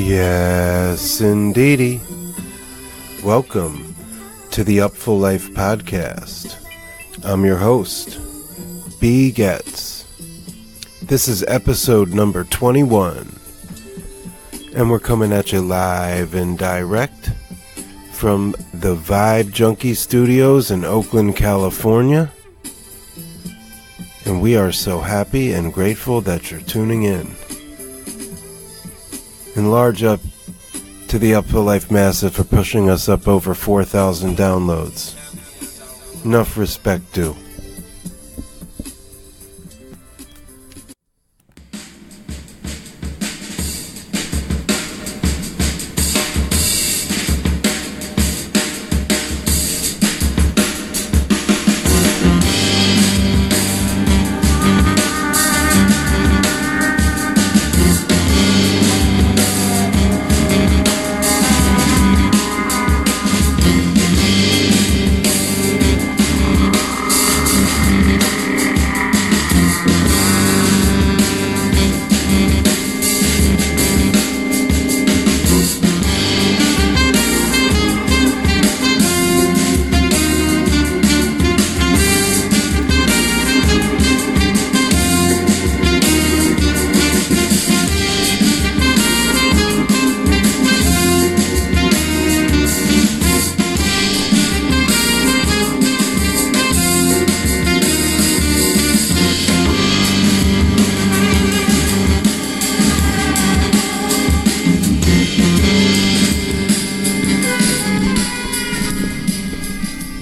Yes, indeedy. Welcome to the Upful Life podcast. I'm your host, B. Getz. This is episode number 21, and we're coming at you live and direct from the Vibe Junkie Studios in Oakland, California. And we are so happy and grateful that you're tuning in. And large up to the Upful Life Massive for pushing us up over 4,000 downloads. Enough respect due.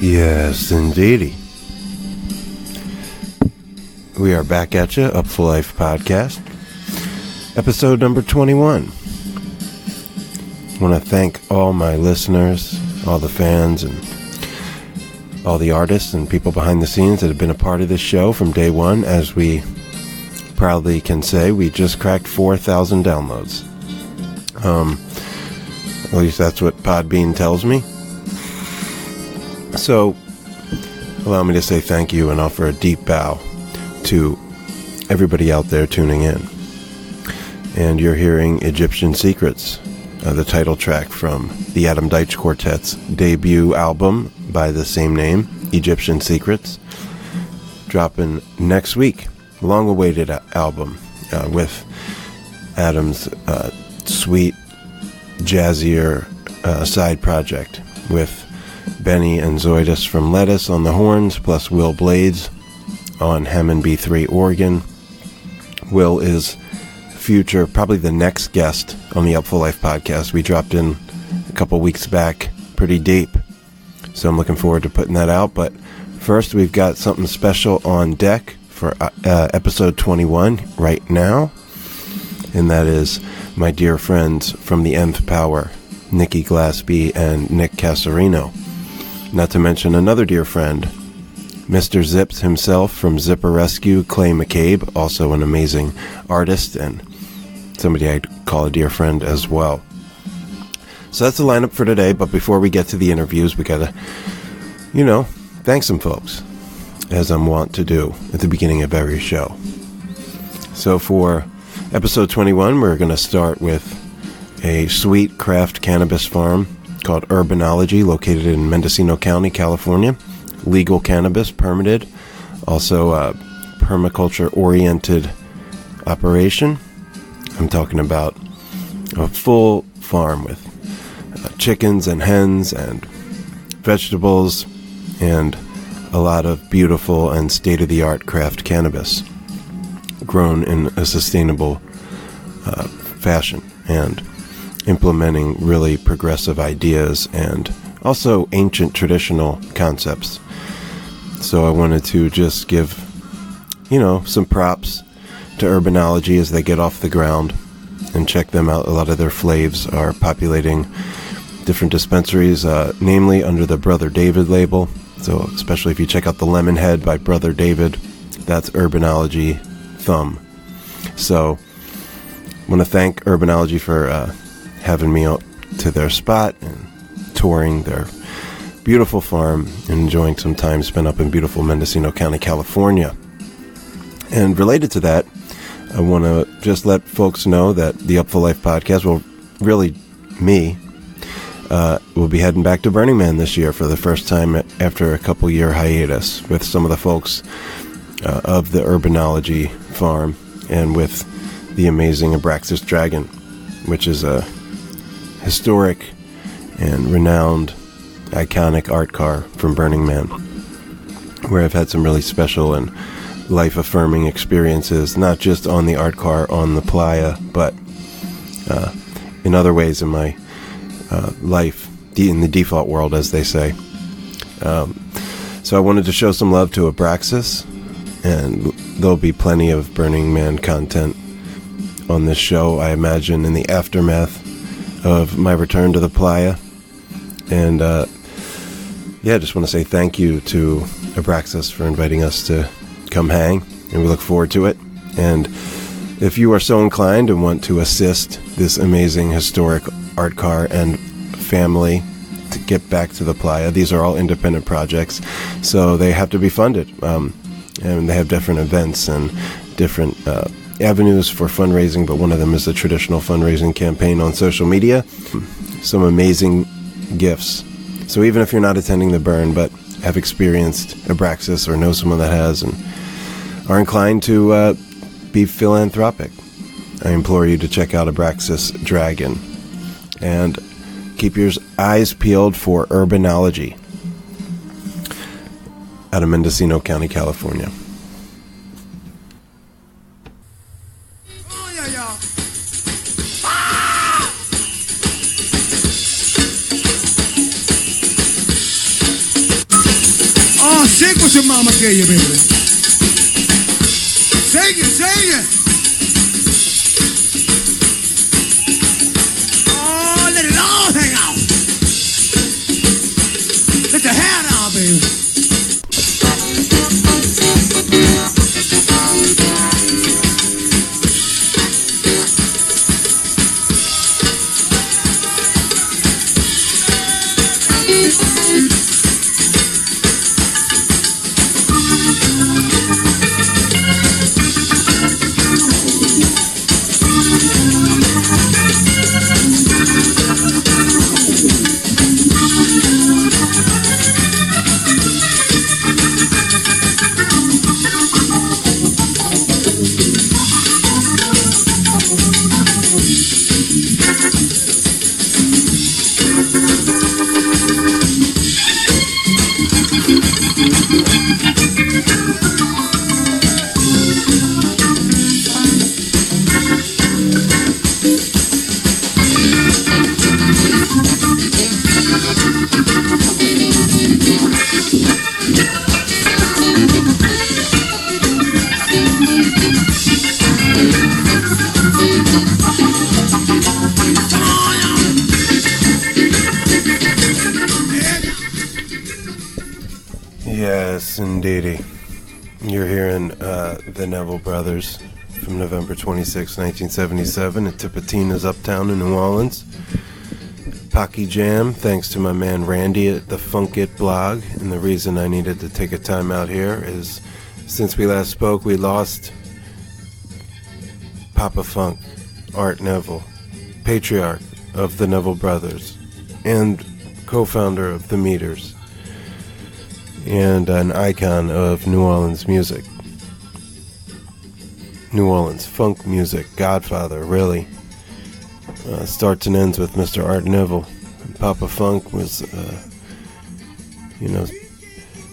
Yes, indeedy. We are back at you, Upful Life podcast, episode number 21. I want to thank all my listeners, all the fans, and all the artists and people behind the scenes that have been a part of this show from day one. As we proudly can say, we just cracked 4,000 downloads. At least that's what Podbean tells me. So, allow me to say thank you and offer a deep bow to everybody out there tuning in. And you're hearing Egyptian Secrets, the title track from the Adam Deitch Quartet's debut album by the same name, Egyptian Secrets, dropping next week. Long-awaited album with Adam's sweet, jazzier side project with Benny and Zoidus from Lettuce on the horns, plus Will Blades on Hammond B3 organ. Will is future, probably the next guest on the Upful Life podcast. We dropped in a couple weeks back, pretty deep, so I'm looking forward to putting that out. But first, we've got something special on deck for episode 21 right now, and that is my dear friends from the Nth Power, Nikki Glasspie and Nick Cassarino. Not to mention another dear friend, Mr. Zips himself from Zipper Rescue, CLAY McCABE, also an amazing artist and somebody I'd call a dear friend as well. So that's the lineup for today, but before we get to the interviews, we gotta, thank some folks, as I'm wont to do at the beginning of every show. So for episode 21, we're gonna start with a sweet craft cannabis farm called Urbanology, located in Mendocino County, California. Legal cannabis, permitted. Also a permaculture-oriented operation. I'm talking about a full farm with chickens and hens and vegetables and a lot of beautiful and state-of-the-art craft cannabis grown in a sustainable fashion and implementing really progressive ideas and also ancient traditional concepts. So I wanted to just give, some props to Urbanology as they get off the ground and check them out. A lot of their flavs are populating different dispensaries, namely under the Brother David label. So especially if you check out the Lemonhead by Brother David, that's Urbanology Thumb. So I want to thank Urbanology for having me out to their spot and touring their beautiful farm and enjoying some time spent up in beautiful Mendocino County, California. And related to that, I want to just let folks know that the Upful Life podcast will really me, we'll be heading back to Burning Man this year for the first time after a couple-year hiatus with some of the folks of the Urbanology Farm and with the amazing Abraxas Dragon, which is a historic and renowned, iconic art car from Burning Man, where I've had some really special and life-affirming experiences, not just on the art car on the playa, but in other ways in my life, in the default world, as they say. So I wanted to show some love to Abraxas, and there'll be plenty of Burning Man content on this show, I imagine, in the aftermath of my return to the playa. And I just want to say thank you to Abraxas for inviting us to come hang, and we look forward to it. And if you are so inclined and want to assist this amazing historic art car and family to get back to the playa, these are all independent projects, so they have to be funded, and they have different events and different avenues for fundraising, but one of them is the traditional fundraising campaign on social media. Some amazing gifts. So even if you're not attending the burn but have experienced Abraxas or know someone that has and are inclined to be philanthropic, I implore you to check out Abraxas Dragon and keep your eyes peeled for Urbanology out of Mendocino County, California. Shake what your mama gave you, baby. Shake it, shake it. Oh, let it all hang out. Let the hair down, baby. Yes, indeedy. You're hearing the Neville Brothers from November 26, 1977 at Tipitina's Uptown in New Orleans. Pocky Jam, thanks to my man Randy at the Funk It blog. And the reason I needed to take a time out here is since we last spoke, we lost Papa Funk, Art Neville, patriarch of the Neville Brothers and co-founder of the Meters, and an icon of New Orleans music. New Orleans funk music, godfather, really. Starts and ends with Mr. Art Neville. Papa Funk was,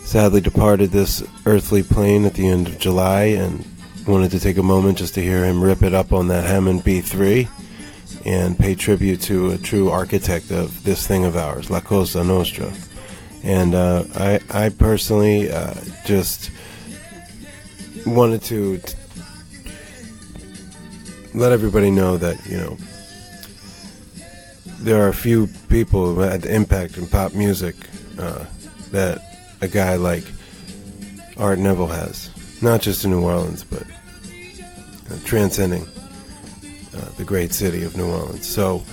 sadly departed this earthly plane at the end of July, and wanted to take a moment just to hear him rip it up on that Hammond B3 and pay tribute to a true architect of this thing of ours, La Cosa Nostra. And I personally just wanted to let everybody know that, there are a few people who had impact in pop music that a guy like Art Neville has. Not just in New Orleans, but transcending the great city of New Orleans. So,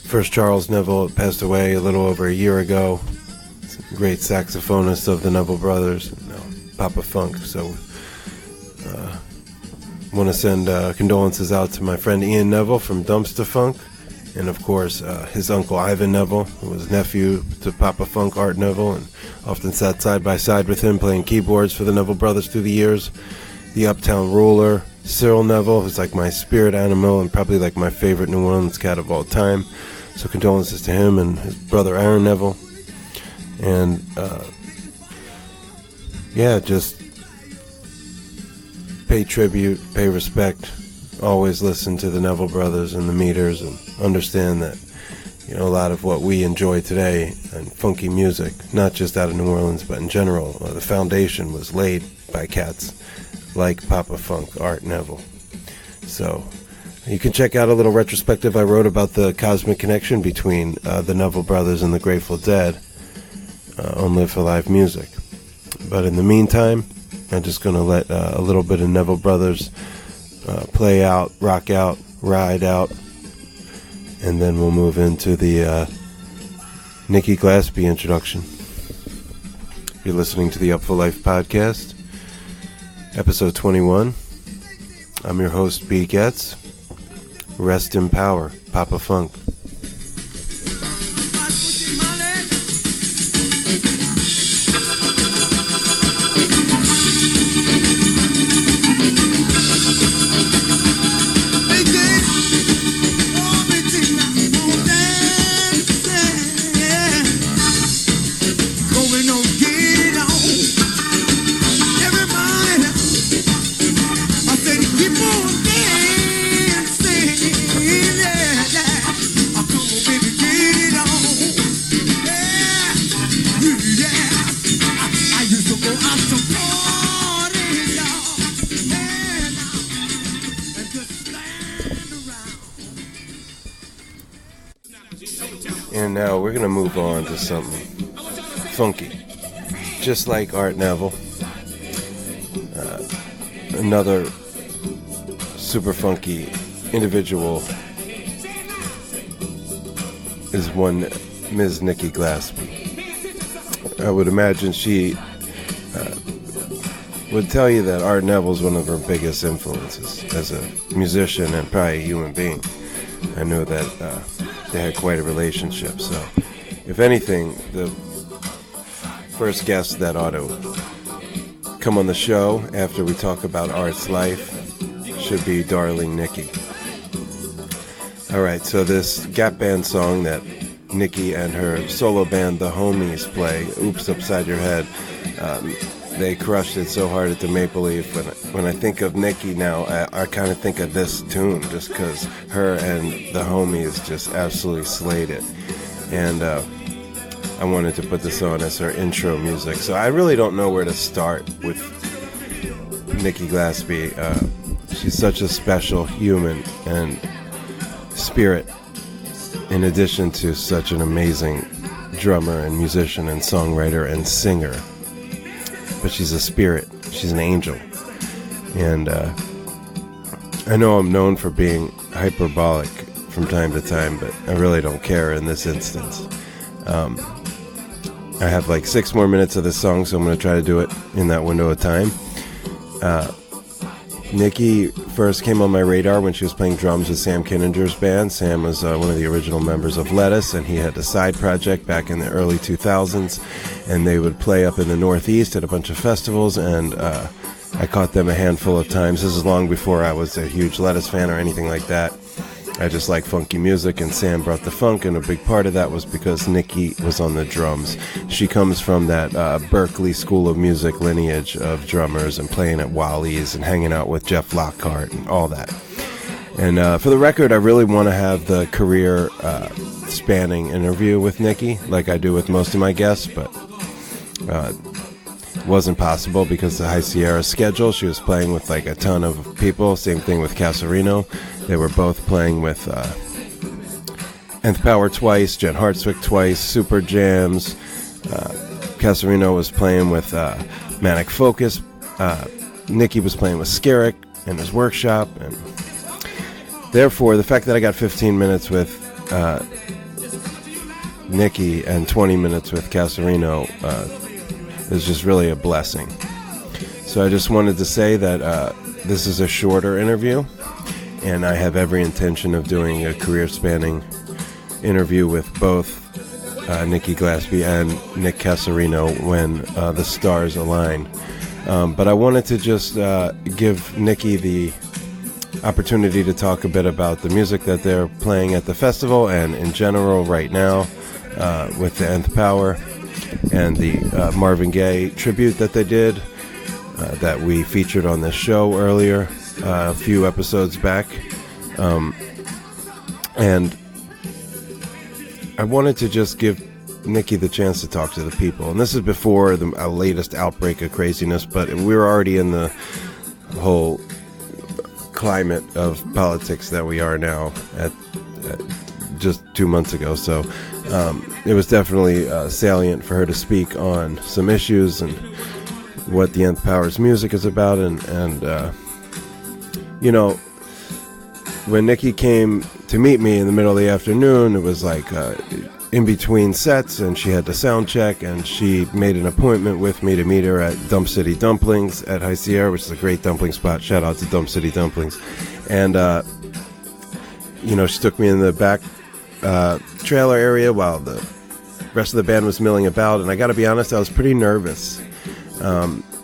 first Charles Neville passed away a little over a year ago. Great saxophonist of the Neville Brothers, Papa Funk. So want to send condolences out to my friend Ian Neville from Dumpster Funk, and of course his uncle Ivan Neville, who was nephew to Papa Funk Art Neville, and often sat side by side with him playing keyboards for the Neville brothers through the years. The Uptown Ruler, Cyril Neville, who's like my spirit animal and probably like my favorite New Orleans cat of all time. So condolences to him and his brother Aaron Neville. And just pay tribute, pay respect. Always listen to the Neville brothers and the Meters, and understand that, a lot of what we enjoy today and funky music, not just out of New Orleans but in general, the foundation was laid by cats like Papa Funk Art Neville. So you can check out a little retrospective I wrote about the cosmic connection between the Neville brothers and the Grateful Dead on Live for Live Music. But in the meantime, I'm just going to let a little bit of Neville brothers play out, rock out, ride out, and then we'll move into the Nikki Glasspie introduction. You're listening to the Upful Life podcast, episode 21. I'm your host, B. Getz. Rest in power, Papa Funk. And now we're going to move on to something funky. Just like Art Neville, another super funky individual is one Ms. Nikki Glasspie. I would imagine she would tell you that Art Neville is one of her biggest influences as a musician and probably a human being. I know that they had quite a relationship. So, if anything, the first guest that ought to come on the show after we talk about Art's life should be Darling Nikki. Alright, so this Gap Band song that Nikki and her solo band, The Homies, play, Oops Upside Your Head, they crushed it so hard at the Maple Leaf. When I think of Nikki now, I kind of think of this tune, just because her and the Homies just absolutely slayed it. And I wanted to put this on as her intro music. So I really don't know where to start with Nikki Glasspie. She's such a special human and spirit, in addition to such an amazing drummer and musician and songwriter and singer. But she's a spirit. She's an angel. And I know I'm known for being hyperbolic from time to time, but I really don't care in this instance. I have like 6 more minutes of this song, so I'm going to try to do it in that window of time. Nikki first came on my radar when she was playing drums with Sam Kinninger's band. Sam was one of the original members of Lettuce, and he had a side project back in the early 2000s, and they would play up in the Northeast at a bunch of festivals, and I caught them a handful of times. This is long before I was a huge Lettuce fan or anything like that. I just like funky music, and Sam brought the funk, and a big part of that was because Nikki was on the drums. She comes from that Berkeley School of Music lineage of drummers and playing at Wally's and hanging out with Jeff Lockhart and all that. And for the record, I really want to have the career spanning interview with Nikki, like I do with most of my guests, but it wasn't possible because of the High Sierra schedule. She was playing with like a ton of people. Same thing with Cassarino. They were both playing with Nth Power twice, Jen Hartswick twice, Super Jams. Cassarino was playing with Manic Focus. Nikki was playing with Skerrick in his workshop. And therefore, the fact that I got 15 minutes with Nikki and 20 minutes with Cassarino is just really a blessing. So I just wanted to say that this is a shorter interview, and I have every intention of doing a career-spanning interview with both Nikki Glasspie and Nick Cassarino when the stars align. But I wanted to just give Nikki the opportunity to talk a bit about the music that they're playing at the festival and in general right now with the Nth Power and the Marvin Gaye tribute that they did that we featured on this show earlier, a few episodes back. And I wanted to just give Nikki the chance to talk to the people. And this is before the latest outbreak of craziness, but we were already in the whole climate of politics that we are now at just 2 months ago. So it was definitely salient for her to speak on some issues and what the Nth Power's music is about. And you know, when Nikki came to meet me in the middle of the afternoon, it was like in between sets, and she had to sound check, and she made an appointment with me to meet her at Dump City Dumplings at High Sierra, which is a great dumpling spot. Shout out to Dump City Dumplings. And you know, she took me in the back trailer area while the rest of the band was milling about, and I gotta be honest, I was pretty nervous.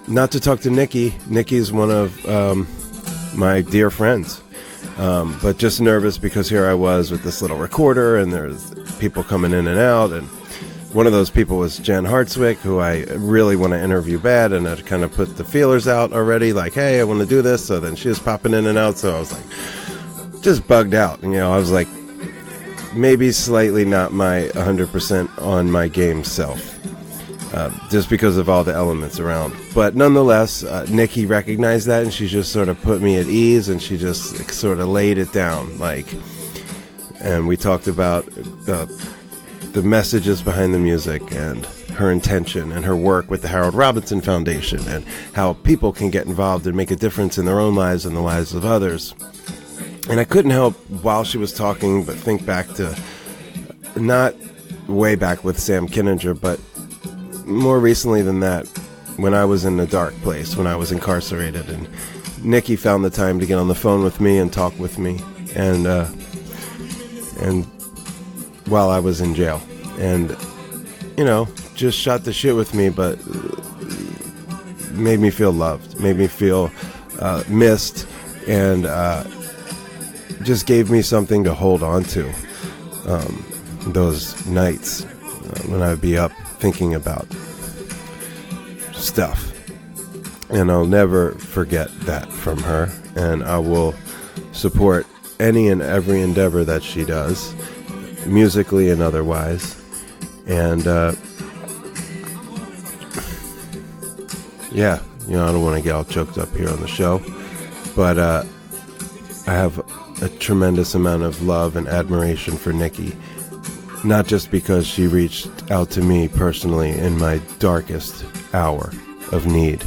Not to talk to Nikki. Nikki's one of my dear friends. But just nervous because here I was with this little recorder, and there's people coming in and out, and one of those people was Jen Hartswick, who I really want to interview bad, and I kind of put the feelers out already, like, hey, I want to do this. So then she was popping in and out, so I was like, just bugged out. And, you know, I was like, maybe slightly not my 100% on my game self. Just because of all the elements around. But nonetheless, Nikki recognized that, and she just sort of put me at ease, and she just sort of laid it down. And we talked about the messages behind the music and her intention and her work with the Harold Robinson Foundation and how people can get involved and make a difference in their own lives and the lives of others. And I couldn't help, while she was talking, but think back to, not way back with Sam Kinninger, but more recently than that, when I was in a dark place, when I was incarcerated, and Nikki found the time to get on the phone with me and talk with me, and while I was in jail, and you know, just shot the shit with me, but made me feel loved, made me feel missed, and just gave me something to hold on to those nights when I'd be up thinking about stuff. And I'll never forget that from her, and I will support any and every endeavor that she does, musically and otherwise. And yeah, you know, I don't want to get all choked up here on the show, but I have a tremendous amount of love and admiration for Nikki. Not just because she reached out to me personally in my darkest hour of need,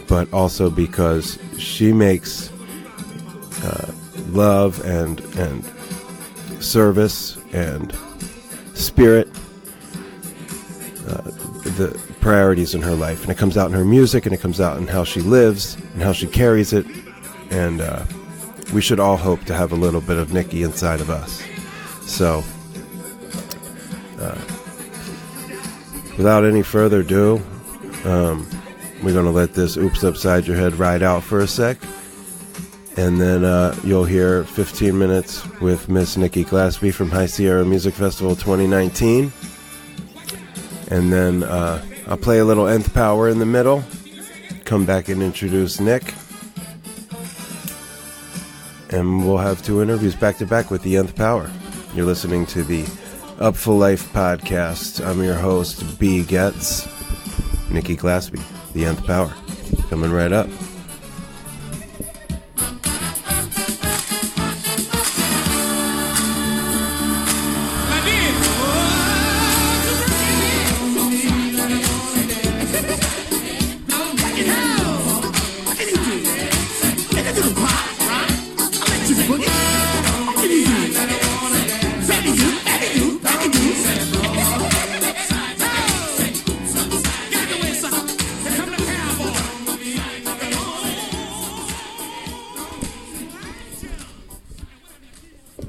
but also because she makes love and service and spirit the priorities in her life. And it comes out in her music, and it comes out in how she lives and how she carries it. And we should all hope to have a little bit of Nikki inside of us. So without any further ado, we're going to let this Oops Upside Your Head ride out for a sec. And then you'll hear 15 minutes with Miss Nikki Glasspie from High Sierra Music Festival 2019. And then I'll play a little Nth Power in the middle. Come back and introduce Nick. And we'll have 2 interviews back to back with the Nth Power. You're listening to the Upful Life podcast. I'm your host, B. Getz. Nikki Glasspie, the Nth Power. Coming right up.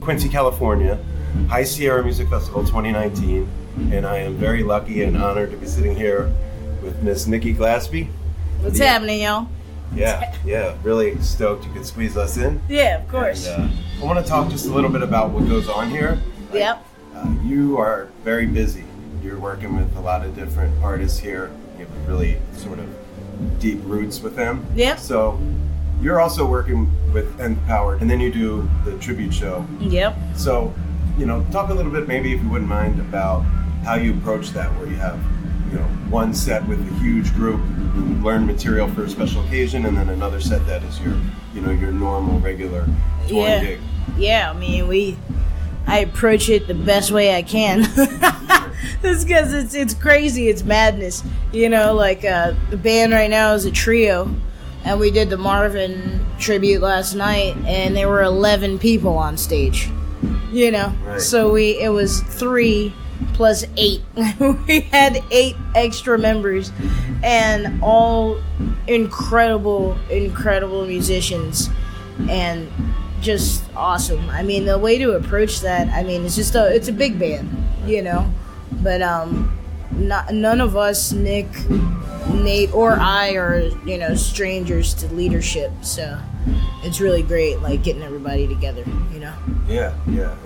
Quincy, California, High Sierra Music Festival 2019, and I am very lucky and honored to be sitting here with Miss Nikki Glasspie. What's happening, y'all? Yeah, really stoked you could squeeze us in. Yeah, of course. And, I want to talk just a little bit about what goes on here. Yep. You are very busy. You're working with a lot of different artists here. You have really sort of deep roots with them. Yep. So you're also working with Nth Power, and then you do the tribute show. Yep. So, talk a little bit, maybe if you wouldn't mind, about how you approach that, where you have, one set with a huge group who learn material for a special occasion, and then another set that is your, your normal, regular touring gig. Yeah, I mean, I approach it the best way I can. It's because it's crazy, it's madness. The band right now is a trio, and we did the Marvin tribute last night, and there were 11 people on stage. Right. So it was 3 plus 8. We had 8 extra members, and all incredible musicians, and just awesome. I mean, the way to approach that, it's a big band, but none of us, Nick, Nate, or I are, strangers to leadership, so it's really great, getting everybody together, Yeah.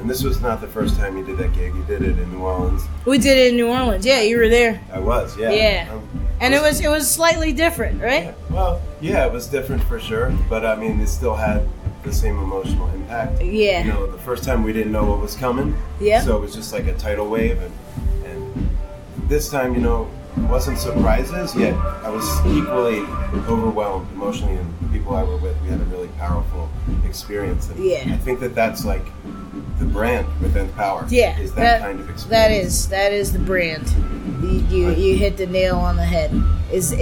And this was not the first time you did that gig. You did it in New Orleans. We did it in New Orleans. Yeah, you were there. I was, yeah. Yeah. And it was slightly different, right? Yeah. Well, yeah, it was different for sure, but it still had the same emotional impact. Yeah. The first time we didn't know what was coming. Yeah. So it was just like a tidal wave, and this time, it wasn't surprises, yet I was equally overwhelmed emotionally, and the people I were with, we had a really powerful experience. And I think that's like the brand with Nth Power. Yeah. Is that kind of experience. That is the brand. You hit the nail on the head. It's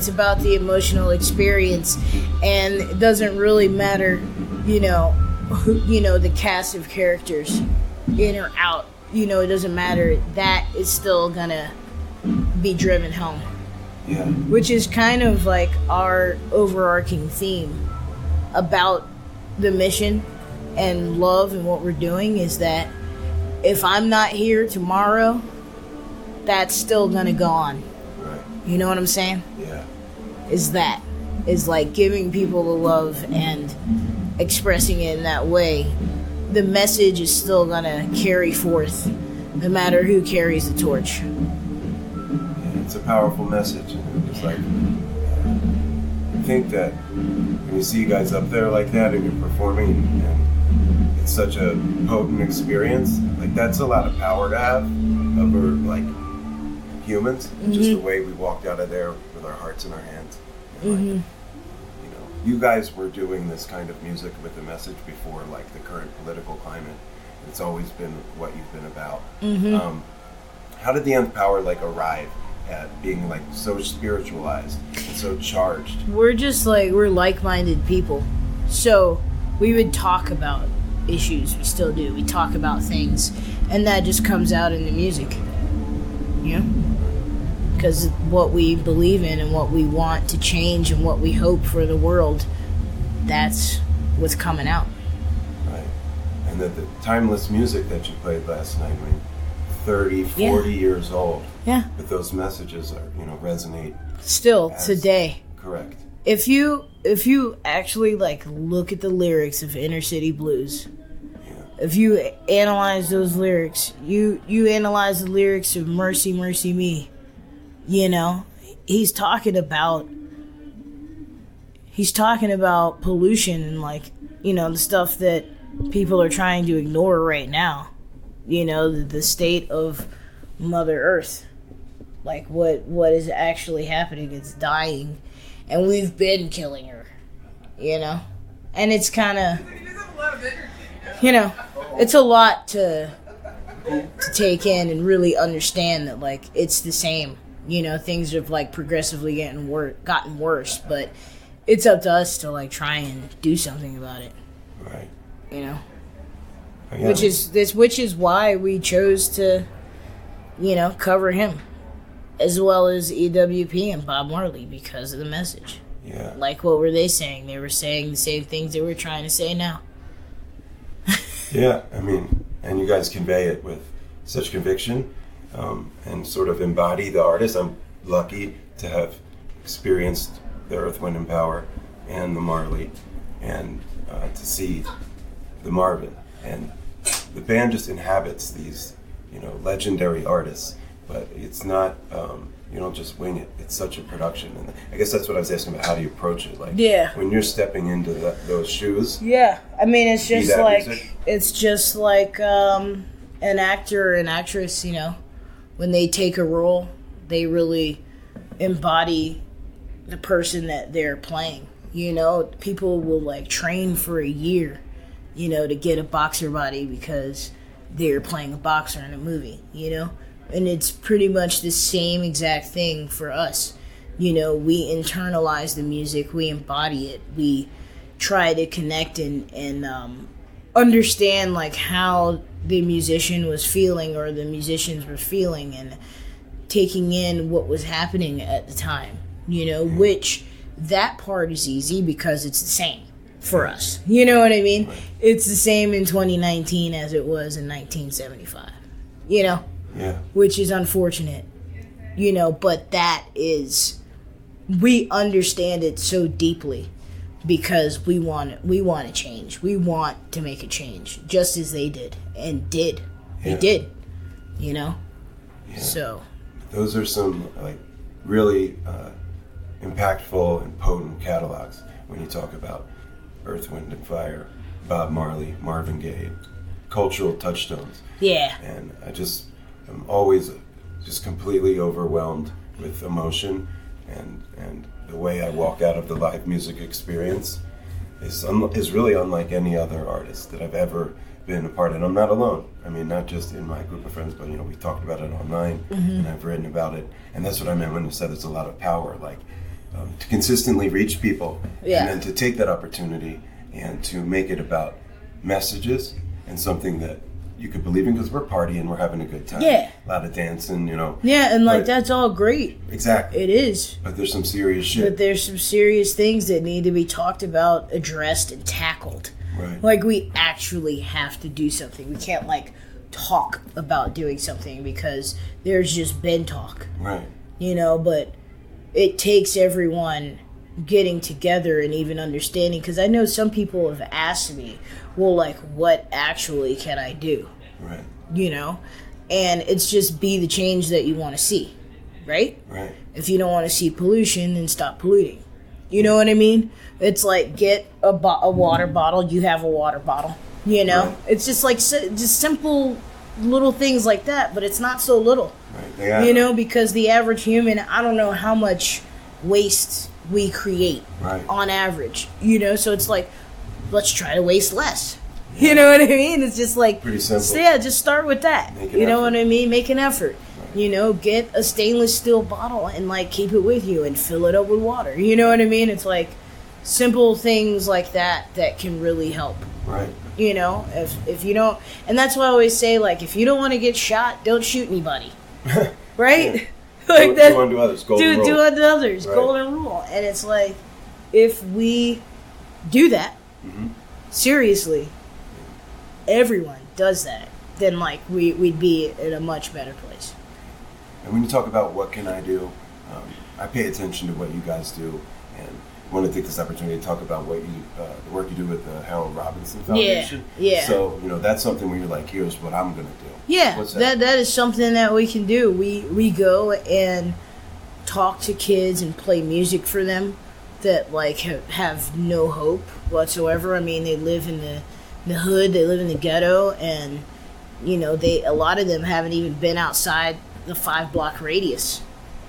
about the emotional experience, and it doesn't really matter, the cast of characters in or out. It doesn't matter. That is still gonna be driven home. Yeah. Which is kind of like our overarching theme about the mission and love and what we're doing, is that if I'm not here tomorrow, that's still gonna go on. Right. You know what I'm saying? Yeah. Is like giving people the love and expressing it in that way. The message is still gonna carry forth, no matter who carries the torch. Yeah, it's a powerful message. It's like, I think that when you see you guys up there like that and you're performing, and it's such a potent experience, that's a lot of power to have over humans. Mm-hmm. Just the way we walked out of there with our hearts in our hands. And you guys were doing this kind of music with a message before, the current political climate. It's always been what you've been about. Mm-hmm. How did the Nth Power arrive at being so spiritualized and so charged? We're just we're like-minded people, so we would talk about issues. We still do. We talk about things, and that just comes out in the music. Because what we believe in and what we want to change and what we hope for the world, that's what's coming out. Right. And that the timeless music that you played last night, 30, 40 years old. Yeah. But those messages are, resonate. Still today. Correct. If you actually look at the lyrics of Inner City Blues, if you analyze those lyrics, you analyze the lyrics of Mercy, Mercy Me, he's talking about pollution and the stuff that people are trying to ignore right now. The state of Mother Earth. What is actually happening? It's dying, and we've been killing her. And it's kind of, it's a lot to take in and really understand that it's the same. Things have progressively gotten worse, but it's up to us to try and do something about it. Right. Yeah. Which is why we chose to, cover him, as well as EWP and Bob Marley, because of the message. Yeah. What were they saying? They were saying the same things they were trying to say now. Yeah, I mean, and you guys convey it with such conviction, and sort of embody the artist. I'm lucky to have experienced the Earth, Wind, and Power and the Marley, and to see the Marvin. And the band just inhabits these, legendary artists, but it's not, you don't just wing it. It's such a production. And I guess that's what I was asking about. How do you approach it? Like, when you're stepping into those shoes. Yeah, I mean, it's just like, music. it's just like an actor or an actress, when they take a role, they really embody the person that they're playing. People will like train for a year, to get a boxer body because they're playing a boxer in a movie, and it's pretty much the same exact thing for us. We internalize the music, we embody it, we try to connect and understand like how the musician was feeling or the musicians were feeling, and taking in what was happening at the time, which that part is easy because it's the same for us. You know what I mean? Right. It's the same in 2019 as it was in 1975, Yeah. Which is unfortunate, but that is, we understand it so deeply because we want to change. We want to make a change just as they did and did. They did, Yeah. So those are some really impactful and potent catalogs when you talk about Earth, Wind, and Fire, Bob Marley, Marvin Gaye, cultural touchstones. Yeah. And I'm always just completely overwhelmed with emotion, and the way I walk out of the live music experience is really unlike any other artist that I've ever been a part of. And I'm not alone. I mean, not just in my group of friends, but we've talked about it online, and I've written about it. And that's what I meant when I said there's a lot of power, to consistently reach people, and then to take that opportunity and to make it about messages and something that you could believe in, because we're partying, we're having a good time. Yeah. A lot of dancing, Yeah, and that's all great. Exactly. It is. But there's some serious shit. But there's some serious things that need to be talked about, addressed, and tackled. Right. We actually have to do something. We can't, talk about doing something because there's just been talk. Right. But it takes everyone getting together and even understanding, because I know some people have asked me, well, what actually can I do? Right. And it's just be the change that you want to see, right? Right. If you don't want to see pollution, then stop polluting. You know what I mean? It's like, get a water bottle, you have a water bottle, Right. It's just just simple little things like that, but it's not so little. Right. Yeah. Because the average human, I don't know how much waste we create on average, so it's let's try to waste less. You know what I mean? It's just pretty simple. So just start with that. You know what I mean? Make an effort. Right. Get a stainless steel bottle and keep it with you and fill it up with water. You know what I mean? It's simple things like that can really help. Right. If you don't, and that's why I always say, if you don't want to get shot, don't shoot anybody. Right? Do unto others. Golden rule. Do unto others. Right. Golden rule. And it's if we do that, seriously, everyone does that, then we'd be in a much better place. And when you talk about what can I do, I pay attention to what you guys do, and I want to take this opportunity to talk about what the work you do with the Harold Robinson Foundation. Yeah. So that's something where you're here's what I'm going to do. Yeah. What's that? That is something that we can do. We go and talk to kids and play music for them that have no hope whatsoever. I mean, they live in the hood, they live in the ghetto, and a lot of them haven't even been outside the 5-block radius.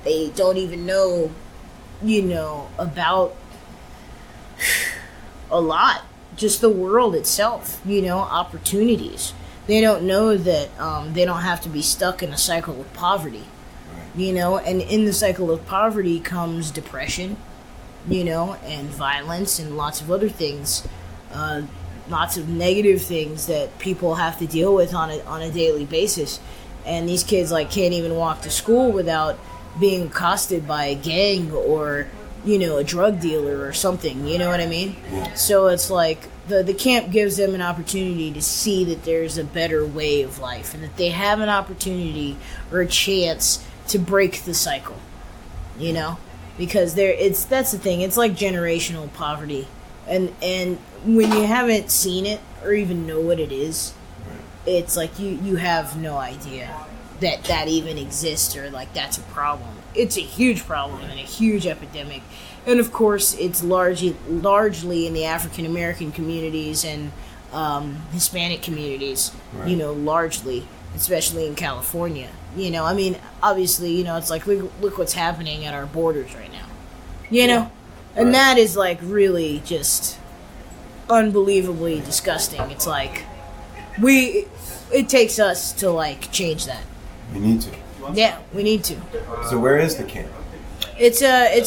They don't even know about a lot, just the world itself, opportunities. They don't know that they don't have to be stuck in a cycle of poverty, and in the cycle of poverty comes depression, and violence and lots of other things, lots of negative things that people have to deal with on a daily basis. And these kids can't even walk to school without being accosted by a gang or a drug dealer or something, you know what I mean? Yeah. So it's like the camp gives them an opportunity to see that there's a better way of life and that they have an opportunity or a chance to break the cycle, because that's the thing. It's like generational poverty, and when you haven't seen it or even know what it is, it's like you have no idea that even exists or like that's a problem. It's a huge problem and a huge epidemic, and of course it's largely in the African American communities and Hispanic communities, largely, especially in California. I mean, obviously, it's like look what's happening at our borders right now, and that is like really just unbelievably disgusting. It's like it takes us to like change that. We need to. Yeah, we need to. So where is the camp? It's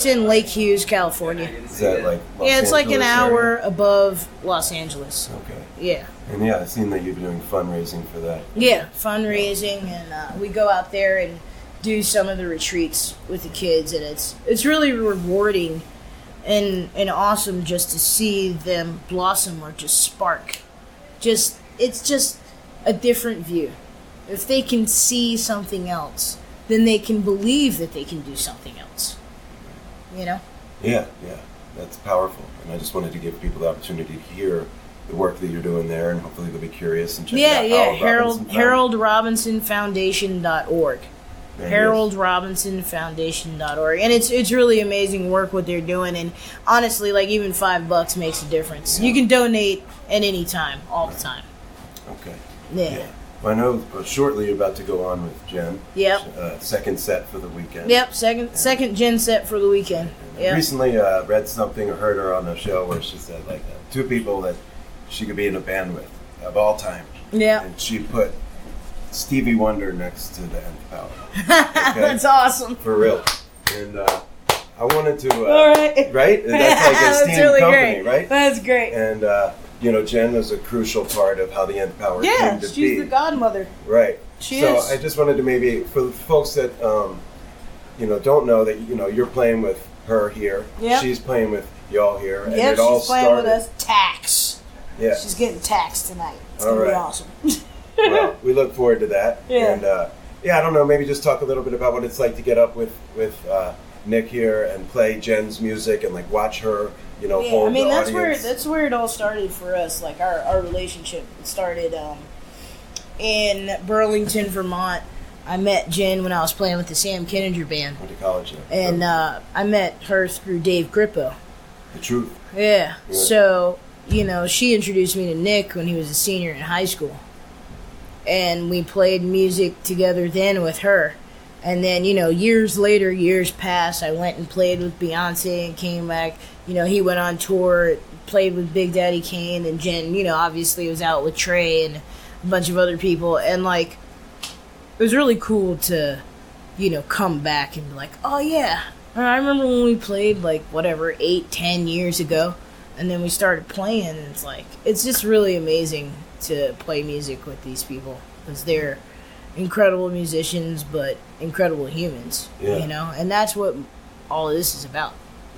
in Lake Hughes, California. Is that like Los it's like an Angeles hour area? above Los Angeles. Okay. Yeah. And I've seen that you're doing fundraising for that. Yeah, fundraising, and we go out there and do some of the retreats with the kids, and it's really rewarding and awesome just to see them blossom or just spark. It's just a different view. If they can see something else, then they can believe that they can do something else. Yeah, that's powerful. And I just wanted to give people the opportunity to hear the work that you're doing there, and hopefully they'll be curious and check it out. HaroldRobinsonFoundation.org. HaroldRobinsonFoundation.org. And it's really amazing work what they're doing, and honestly, like even $5 makes a difference. You can donate at any time, all the time. Okay. Yeah. Well, I know shortly you're about to go on with Jen. Yep. Second set for the weekend. Yep, second Jen set for the weekend. Yep. Recently read something or heard her on a show where she said like two people that she could be in a band with of all time. Yeah. And she put Stevie Wonder next to the Nth Power. Okay? That's awesome. For real. And I wanted to... all right. Right? That's like a That's esteemed really company, great. right? That's great. And, Jen was a crucial part of how the Nth Power came to be. she's the godmother. Right. She so is. I just wanted to maybe, for the folks that, don't know that, you're playing with her here. Yep. She's playing with y'all here. And Yep, it all she's playing started, with us. Tax. Yeah. She's getting taxed tonight. It's All going to be right. awesome. Well, we look forward to that. Yeah. And, I don't know, maybe just talk a little bit about what it's like to get up with Nick here and play Jen's music and, like, watch her, hold I mean, the that's audience. where it all started for us. Like, our relationship started in Burlington, Vermont. I met Jen when I was playing with the Sam Kenninger band. Went to college, yeah. And I met her through Dave Grippo. The truth. Yeah. Yeah. So, she introduced me to Nick when he was a senior in high school. And we played music together then with her. And then, years later, years passed, I went and played with Beyonce and came back. He went on tour, played with Big Daddy Kane, and Jen, obviously was out with Trey and a bunch of other people. And, like, it was really cool to, come back and be like, oh, yeah. I remember when we played, 8-10 years ago. And then we started playing, and it's like, it's just really amazing to play music with these people. Because they're incredible musicians, but incredible humans, And that's what all of this is about.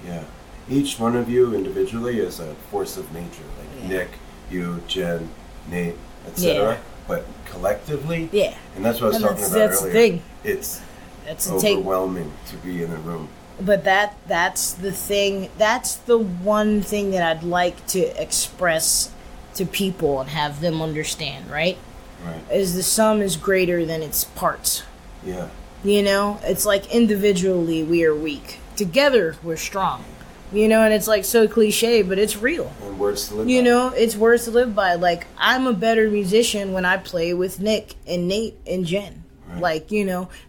Yeah. Each one of you individually is a force of nature. Like Nick, you, Jen, Nate, etc. Yeah. But collectively, and that's what I was talking about that's earlier. The thing. It's that's the overwhelming to be in a room. But that's the thing. That's the one thing that I'd like to express to people and have them understand, right? Right. Is the sum is greater than its parts. Yeah. It's like individually we are weak. Together we're strong. And it's like so cliche, but it's real. And words to live by. It's words to live by. Like, I'm a better musician when I play with Nick and Nate and Jen. Right. Like,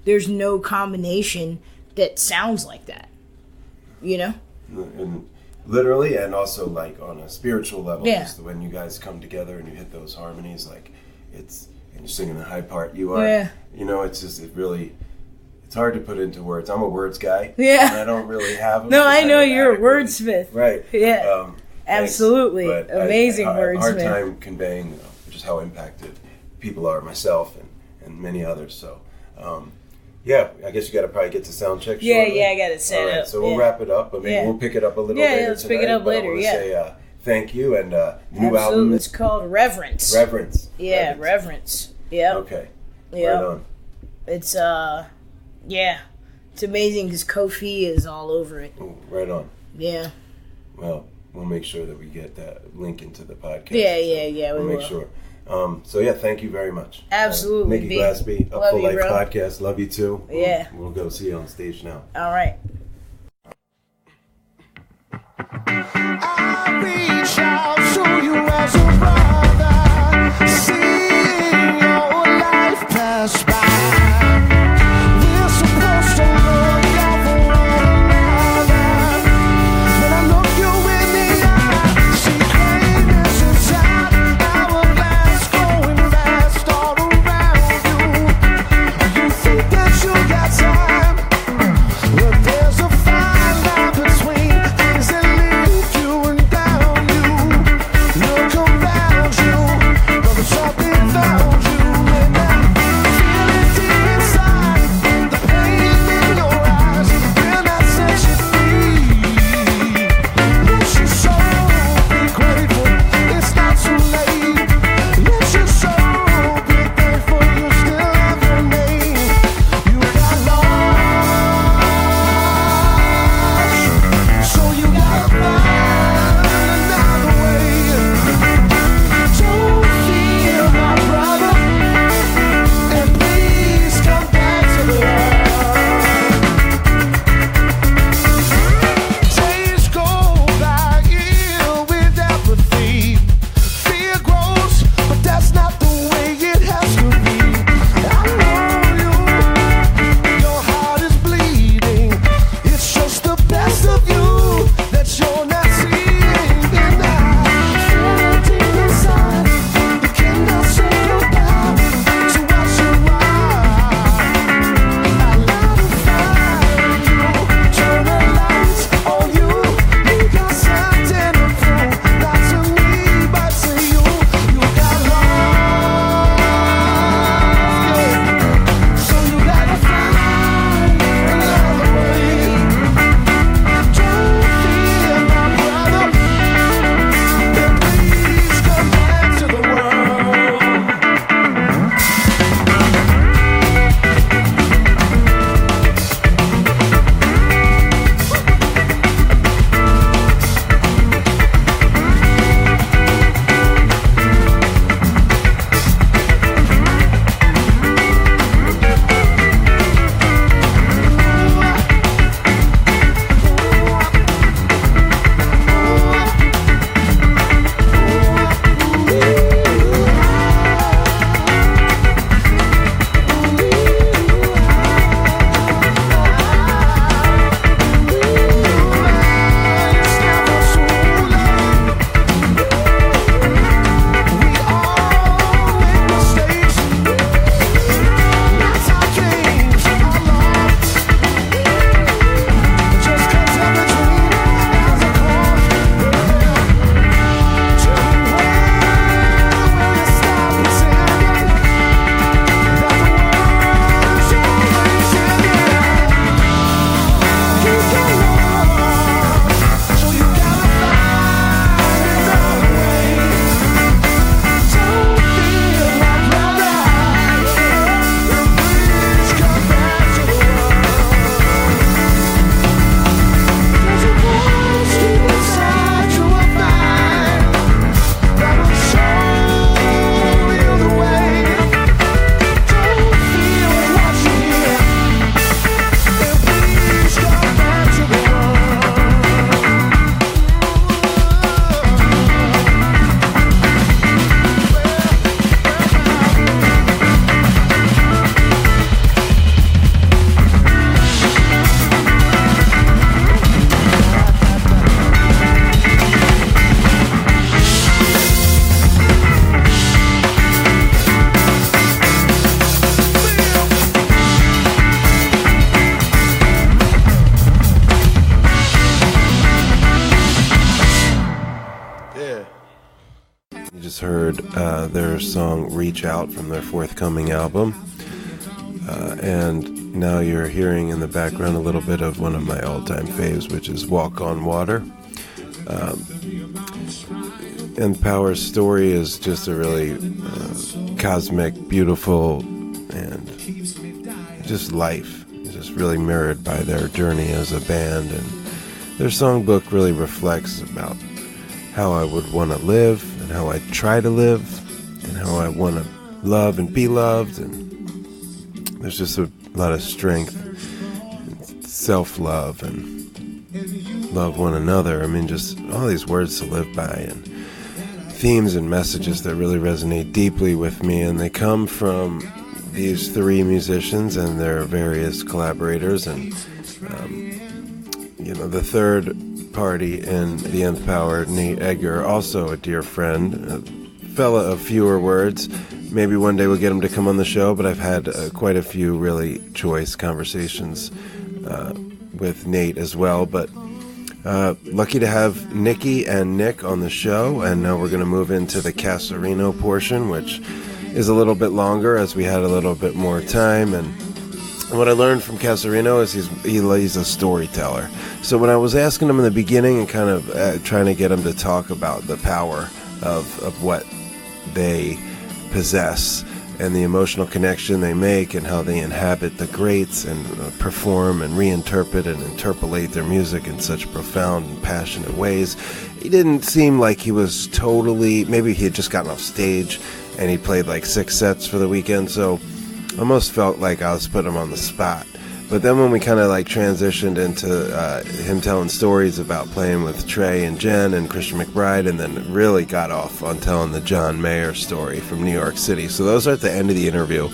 there's no combination that sounds like that. And literally, and also like on a spiritual level, Yeah. just when you guys come together and you hit those harmonies, like and you're singing the high part, you are, it's just, it's hard to put into words. I'm a words guy. Yeah. And I don't really have them. No, I know you're a wordsmith. Right. Yeah. Absolutely. But amazing I have a hard wordsmith. time conveying just how impacted people are, myself and many others. So, Yeah, I guess you got to probably get to sound check. Yeah, shortly. I got it set All right, up. So we'll wrap it up, but maybe we'll pick it up a little later. Yeah, let's pick it up later. I want to say thank you, and new Absolutely. album. It's called Reverence. Reverence. Yeah, Reverence. Yeah. Okay. Yeah. Right on. It's it's amazing because Kofi is all over it. Ooh, right on. Yeah. Well, we'll make sure that we get that link into the podcast. Yeah. We'll make sure. So yeah, thank you very much. Absolutely. Nikki Glasspie, Upful Life podcast. Love you too. Yeah. We'll go see you on stage now. All right. I reach out to you as a brother, seeing your life pass by. We're supposed to look out for one another. When I look you in the eye, see greatness inside our glass, going fast all around you. You think that you got time, but there's a fine line between things that lead you and down you. Look around you, but something found you, and I feel it deep inside. The pain in your eyes will not set you free. Let your soul be grateful, it's not too late. Let your soul be thankful, you still have your name. You got lost, so you gotta find another way. Don't fear, my brother, and please come back to the world. Days go by ill with apathy. Fear grows, but that's not the way it has to be. I know you, your heart is bleeding. It's just the best of you that you're not seeing. And I feel deep inside, you cannot say goodbye to what you are. I light a fire in you, turn the lights on you. You got something to prove, not to me, but to you. You got love, yeah. So you gotta find another way. Don't fear, my brother, and please come back to the world. You just heard their song "Reach Out" from their forthcoming album, and now you're hearing in the background a little bit of one of my all-time faves, which is Walk on Water. Nth Power's story is just a really cosmic, beautiful, and just life. Just really mirrored by their journey as a band. And their songbook really reflects about how I would want to live and how I try to live and how I want to love and be loved. And there's just a lot of strength, and self-love, and love one another. I mean, just all these words to live by, and themes and messages that really resonate deeply with me. And they come from these three musicians and their various collaborators. And, the third party in the Nth Power, Nate Edgar, also a dear friend, a fella of fewer words. Maybe one day we'll get him to come on the show, but I've had quite a few really choice conversations with Nate as well. But lucky to have Nikki and Nick on the show, and now we're going to move into the Cassarino portion, which is a little bit longer as we had a little bit more time. And what I learned from Cassarino is he's a storyteller. So when I was asking him in the beginning and kind of trying to get him to talk about the power of what they possess and the emotional connection they make and how they inhabit the greats and perform and reinterpret and interpolate their music in such profound and passionate ways, he didn't seem like he was totally, maybe he had just gotten off stage and he played like 6 sets for the weekend, so I almost felt like I was putting him on the spot. But then when we kind of like transitioned into him telling stories about playing with Trey and Jen and Christian McBride, and then really got off on telling the John Mayer story from New York City. So those are at the end of the interview.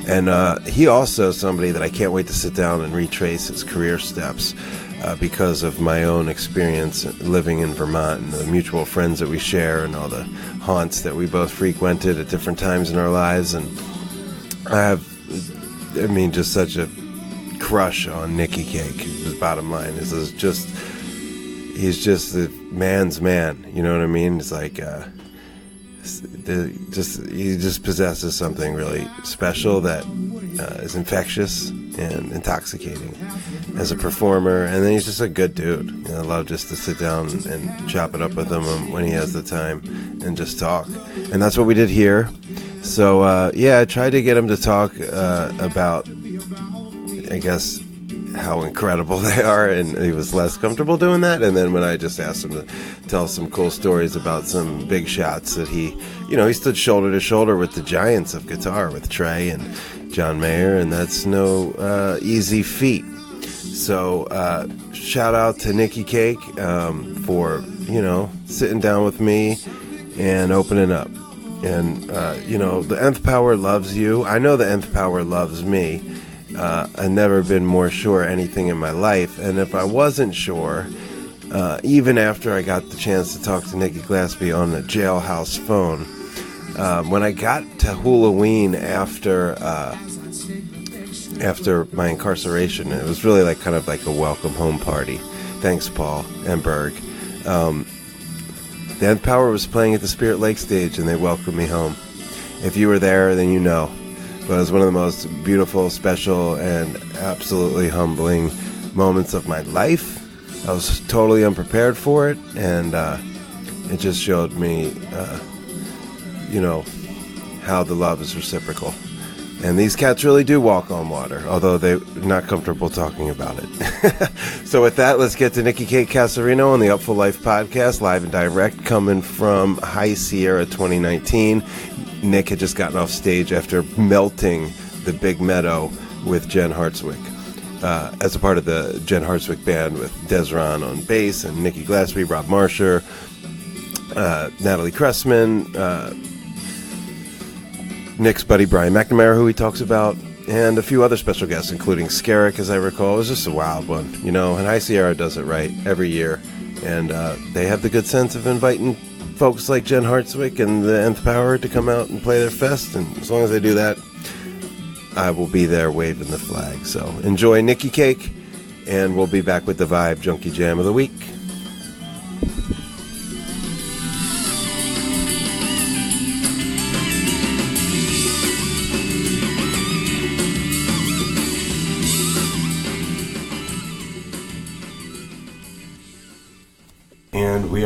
And he also is somebody that I can't wait to sit down and retrace his career steps because of my own experience living in Vermont and the mutual friends that we share and all the haunts that we both frequented at different times in our lives. And I have, just such a crush on Nicky Cake. His bottom line is he's just the man's man. You know what I mean? It's like he just possesses something really special that is infectious and intoxicating as a performer. And then he's just a good dude. I love just to sit down and chop it up with him when he has the time and just talk. And that's what we did here. So I tried to get him to talk about, I guess, how incredible they are, and he was less comfortable doing that. And then when I just asked him to tell some cool stories about some big shots that he stood shoulder to shoulder with the giants of guitar, with Trey and John Mayer, and that's no easy feat. So shout out to Nicky Cake for sitting down with me and opening up. And the Nth Power loves you. I know the Nth Power loves me. I've never been more sure of anything in my life. And if I wasn't sure, even after I got the chance to talk to Nikki Glasspie on the jailhouse phone, when I got to Halloween after my incarceration, it was really like kind of like a welcome home party. Thanks, Paul and Berg. The Nth Power was playing at the Spirit Lake stage, and they welcomed me home. If you were there, then you know. But it was one of the most beautiful, special, and absolutely humbling moments of my life. I was totally unprepared for it, and it just showed me, how the love is reciprocal. And these cats really do walk on water, although they're not comfortable talking about it. So with that, let's get to Nikki Cake Cassarino on the Upful Life podcast, live and direct, coming from High Sierra 2019. Nick had just gotten off stage after melting the Big Meadow with Jen Hartswick. As a part of the Jen Hartswick band with Desron on bass and Nikki Glasspie, Rob Marsher, Natalie Cressman, Nick's buddy Brian McNamara, who he talks about, and a few other special guests, including Skerrick, as I recall. It was just a wild one, and High Sierra does it right every year, and they have the good sense of inviting folks like Jen Hartswick and the Nth Power to come out and play their fest, and as long as they do that, I will be there waving the flag. So enjoy Nicky Cake, and we'll be back with the Vibe Junkie Jam of the Week.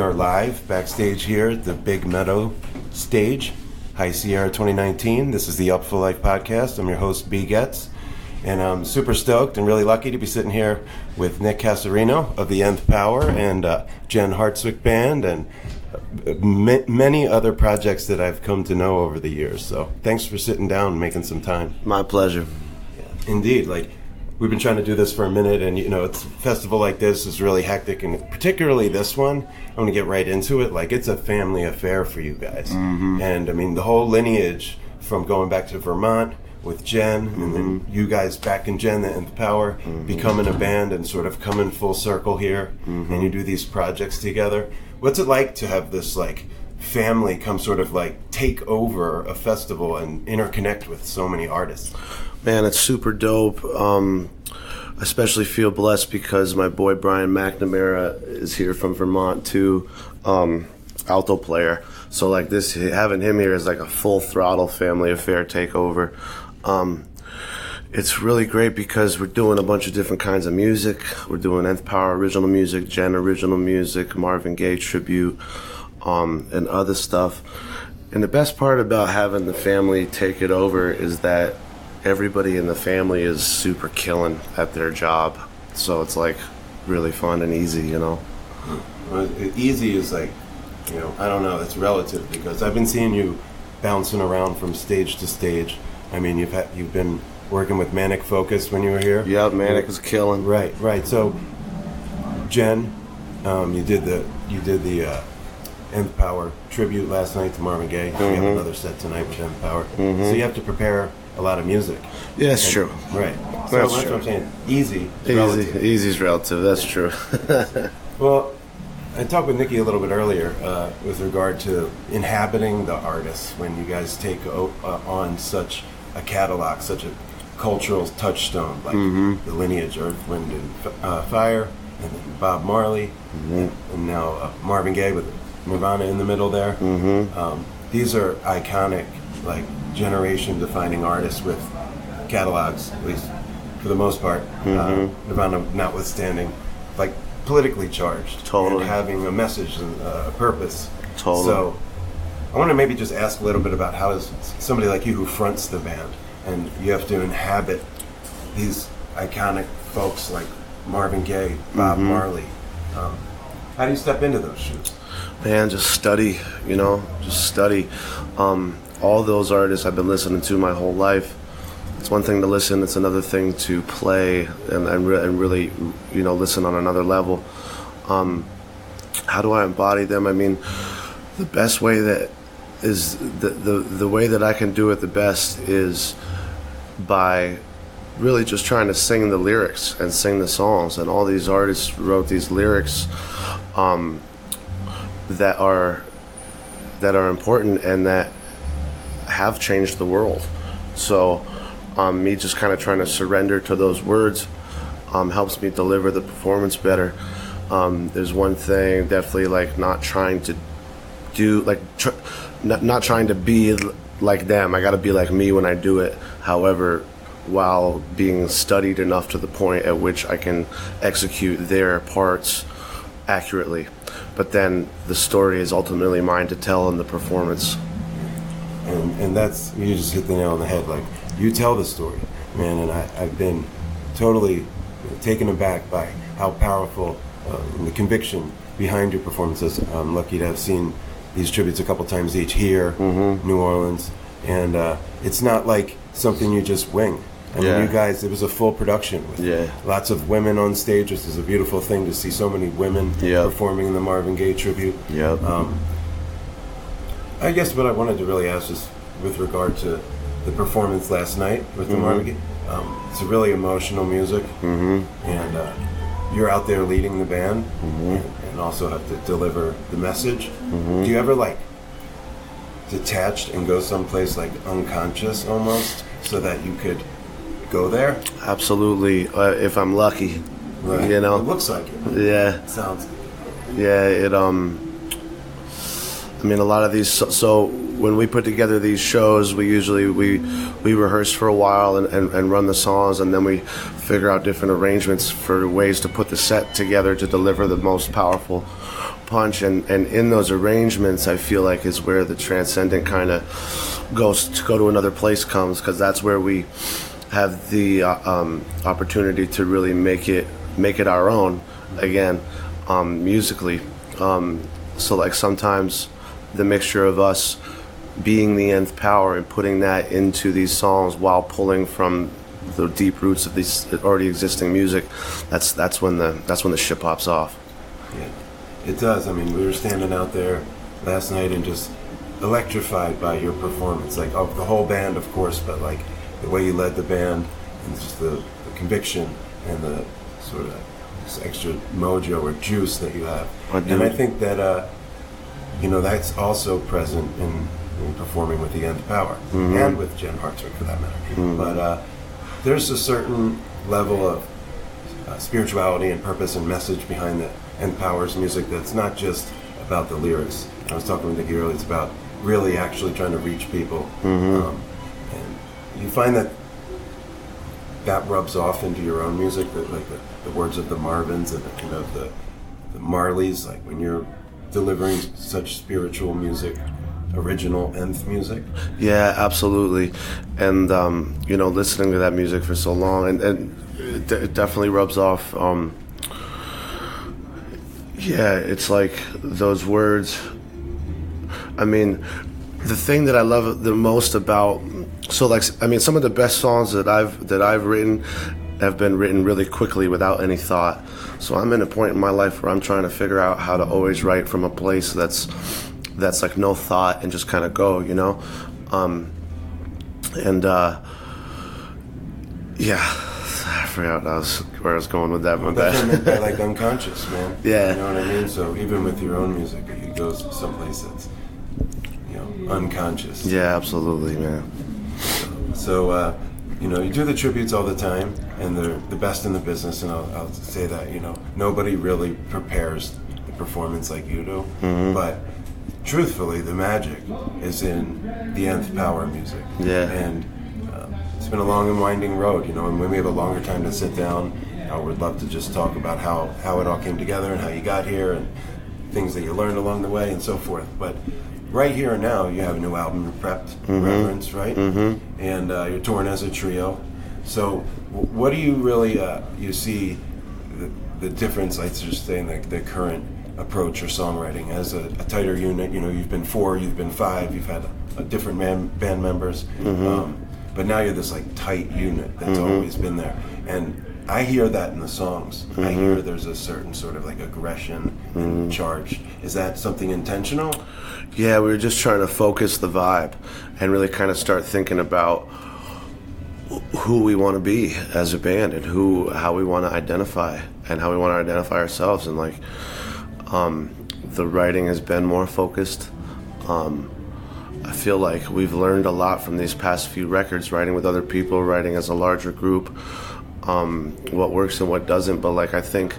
are live backstage here at the Big Meadow stage, High Sierra 2019. This is the Upful LIFE podcast. I'm your host, B. Getz, and I'm super stoked and really lucky to be sitting here with Nick Cassarino of the Nth Power and Jen Hartswick Band and many other projects that I've come to know over the years. So thanks for sitting down and making some time. My pleasure. Indeed, we've been trying to do this for a minute, and it's a festival like this is really hectic, and particularly this one, I'm going to get right into it. It's a family affair for you guys. Mm-hmm. And I mean, the whole lineage from going back to Vermont with Jen, and then you guys back in Jen, the Nth Power, becoming a band and sort of coming full circle here, and you do these projects together. What's it like to have this family come sort of take over a festival and interconnect with so many artists? Man, it's super dope. I especially feel blessed because my boy Brian McNamara is here from Vermont too, alto player. So having him here is a full throttle family affair takeover. It's really great because we're doing a bunch of different kinds of music. We're doing Nth Power original music, Jen original music, Marvin Gaye tribute, and other stuff. And the best part about having the family take it over is that everybody in the family is super killing at their job. So it's really fun and easy, Well, easy is I don't know, it's relative because I've been seeing you bouncing around from stage to stage. I mean, you've been working with Manic Focus when you were here. Yeah, Manic is killing. Right. So, Jen, you did the Nth Power tribute last night to Marvin Gaye. We have another set tonight with Nth Power. So you have to prepare a lot of music. Yeah, that's true. Right. So that's true. What I'm saying. Easy's relative. That's true. Well, I talked with Nikki a little bit earlier with regard to inhabiting the artists when you guys take on such a catalog, such a cultural touchstone like the lineage, Earth, Wind, and Fire, and then Bob Marley, and now Marvin Gaye with Nirvana in the middle there. These are iconic, generation-defining artists with catalogs, at least for the most part, Nirvana notwithstanding, politically charged, totally, and having a message and a purpose. Totally. So I want to maybe just ask a little bit about how is somebody like you who fronts the band, and you have to inhabit these iconic folks like Marvin Gaye, Bob Marley. How do you step into those shoes? Man, just study, just study. All those artists I've been listening to my whole life. It's one thing to listen, it's another thing to play and really, listen on another level. How do I embody them? I mean, the best way that is, the way that I can do it the best is by really just trying to sing the lyrics and sing the songs. And all these artists wrote these lyrics that are important and that have changed the world. So me just kind of trying to surrender to those words helps me deliver the performance better. There's one thing, definitely not trying to do not trying to be like them. I got to be like me when I do it. However, while being studied enough to the point at which I can execute their parts accurately. But then the story is ultimately mine to tell in the performance. And that's, you just hit the nail on the head. You tell the story, man, and I've been totally taken aback by how powerful the conviction behind your performances. I'm lucky to have seen these tributes a couple times each here, New Orleans, and it's not like something you just wing. I mean, you guys, it was a full production with lots of women on stage. This is a beautiful thing to see so many women performing in the Marvin Gaye tribute. I guess what I wanted to really ask is with regard to the performance last night with the Marvin Gaye. It's a really emotional music, and you're out there leading the band, and also have to deliver the message. Do you ever detached and go someplace unconscious almost, so that you could go there? Absolutely, if I'm lucky. Right. It looks like it. Yeah. It sounds good. Yeah, it I mean, a lot of these, so when we put together these shows, we usually we rehearse for a while and run the songs, and then we figure out different arrangements for ways to put the set together to deliver the most powerful punch, and in those arrangements, I feel like is where the transcendent kind of goes to go to another place comes, because that's where we have the opportunity to really make it our own again, musically. So like sometimes the mixture of us being the Nth Power and putting that into these songs while pulling from the deep roots of these already existing music, that's when the shit pops off. Yeah, it does. I mean, we were standing out there last night and just electrified by your performance, like of the whole band, of course, but like the way you led the band and just the conviction and the sort of this extra mojo or juice that you have. And I think that that's also present in performing with the Nth Power and with Jen Hartzwick for that matter. But there's a certain level of spirituality and purpose and message behind the Nth Power's music that's not just about the lyrics. I was talking with Nikki earlier, it's about really actually trying to reach people. And you find that rubs off into your own music, that like the words of the Marvins and of the Marleys, like when you're delivering such spiritual music, original Nth music. Yeah, absolutely. And listening to that music for so long, and it definitely rubs off. It's like those words. I mean, the thing that I love the most about, some of the best songs that I've written have been written really quickly without any thought. So I'm in a point in my life where I'm trying to figure out how to always write from a place that's like no thought and just kind of go, I forgot where I was going with that. Well, that's what I meant by like unconscious, man. Yeah. You know what I mean? So even with your own music, it goes someplace that's, unconscious. Yeah, absolutely, man. So you do the tributes all the time, and they're the best in the business, and I'll say that, nobody really prepares the performance like you do, but truthfully, the magic is in the Nth Power music. Yeah. And it's been a long and winding road, and when we have a longer time to sit down, I would love to just talk about how it all came together and how you got here and things that you learned along the way and so forth. But right here and now, you have a new album, you prepped, Reverence, right? And you're touring as a trio. So what do you really, you see the difference, like just saying the current approach or songwriting as a tighter unit? You've been 4, you've been 5, you've had different band members, but now you're this like tight unit that's always been there. And I hear that in the songs. I hear there's a certain sort of like aggression and charge. Is that something intentional? Yeah, we were just trying to focus the vibe and really kind of start thinking about who we want to be as a band and how we want to identify and how we want to identify ourselves. And like the writing has been more focused. I feel like we've learned a lot from these past few records, writing with other people, writing as a larger group, what works and what doesn't. But like I think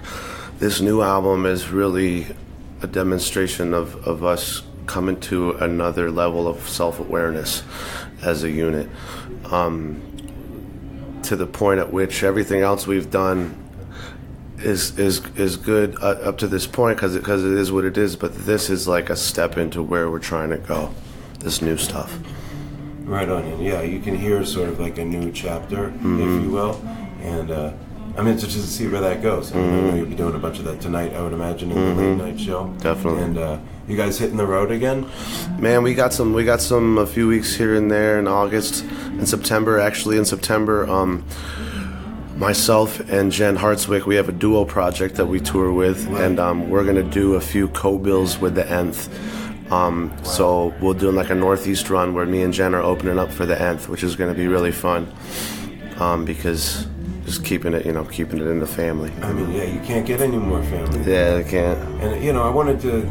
this new album is really a demonstration of us coming to another level of self-awareness as a unit, to the point at which everything else we've done is good up to this point because it is what it is, but this is like a step into where we're trying to go, this new stuff. Right on. And yeah, you can hear sort of like a new chapter, if you will, and I'm interested to see where that goes. I know you'll be doing a bunch of that tonight, I would imagine, in the late night show. Definitely. And you guys hitting the road again? Man, we got some a few weeks here and there in August, in September. Actually, in September, myself and Jen Hartzwick, we have a duo project that we tour with, and we're gonna do a few co-bills with the Nth. So we'll do like a Northeast run where me and Jen are opening up for the Nth, which is gonna be really fun, because just keeping it in the family. I mean, yeah, you can't get any more family. Yeah, I can't. And I wanted to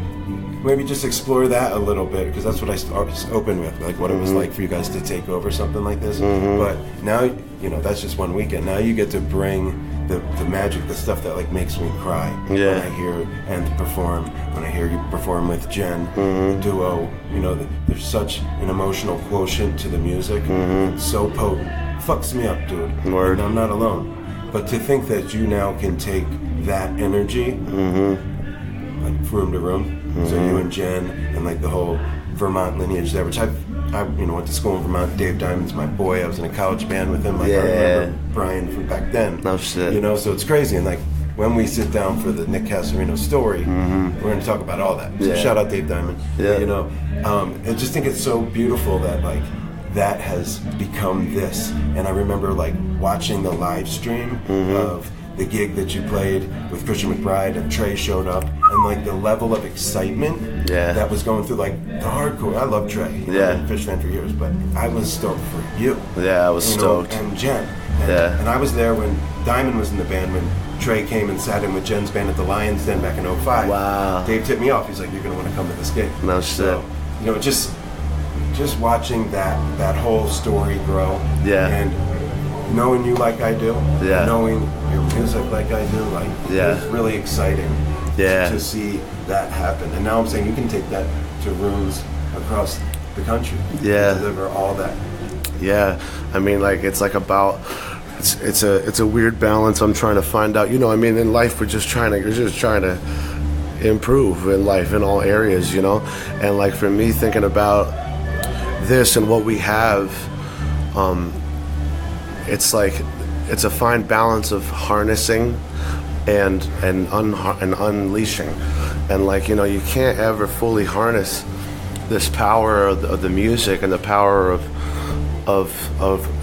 maybe just explore that a little bit, because that's what I opened with, like what it was like for you guys to take over something like this. But now, that's just one weekend. Now you get to bring the magic, the stuff that like makes me cry when I hear Nth perform, when I hear you perform with Jen, the duo. There's such an emotional quotient to the music. It's so potent. Fucks me up, dude. Word. And I'm not alone. But to think that you now can take that energy like room to room. So you and Jen and like the whole Vermont lineage there, which I went to school in Vermont. Dave Diamond's my boy. I was in a college band with him. Like I remember Brian from back then. No shit. You know, so it's crazy. And like when we sit down for the Nick Cassarino story, we're going to talk about all that. So shout out Dave Diamond. Yeah. You know, I just think it's so beautiful that like that has become this. And I remember like watching the live stream of the gig that you played with Christian McBride, and Trey showed up, and like the level of excitement that was going through like the hardcore. I love Trey. I've been a Fish fan for years, but I was stoked for you. Yeah, I was stoked. And Jen. And I was there when Diamond was in the band, when Trey came and sat in with Jen's band at the Lions Den back in 05. Wow. Dave tipped me off. He's like, you're going to want to come to this gig. No shit. So, you know, just watching that whole story grow. Yeah. And knowing you like I do. Yeah. Knowing your music like I do. Like, it's really exciting to see that happen. And now I'm saying you can take that to rooms across the country. Yeah. And deliver all that. Yeah. I mean, like, it's like about... It's a weird balance I'm trying to find out. You know, I mean, in life we're just trying to improve in life in all areas, you know. And like for me, thinking about this and what we have, it's like it's a fine balance of harnessing and unleashing. And like, you know, you can't ever fully harness this power of the music and the power of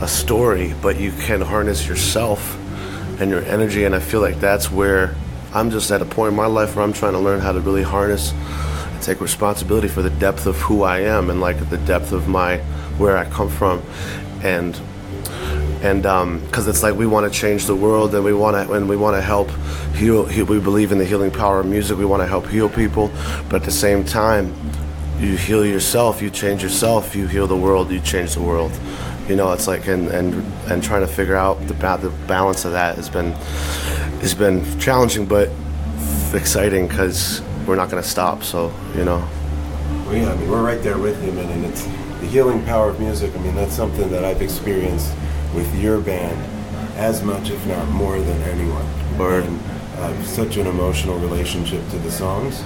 a story, but you can harness yourself and your energy. And I feel like that's where I'm just at a point in my life where I'm trying to learn how to really harness and take responsibility for the depth of who I am and like the depth of where I come from, and because it's like we want to change the world, and we want to help heal. We believe in the healing power of music. We want to help heal people, but at the same time, you heal yourself, you change yourself, you heal the world, you change the world. You know, it's like and trying to figure out the balance of that has been challenging, but exciting because we're not going to stop. So, you know. Well, yeah, I mean, we're right there with you, man, and it's the healing power of music. I mean, that's something that I've experienced with your band as much, if not more, than anyone. Word. And I have such an emotional relationship to the songs.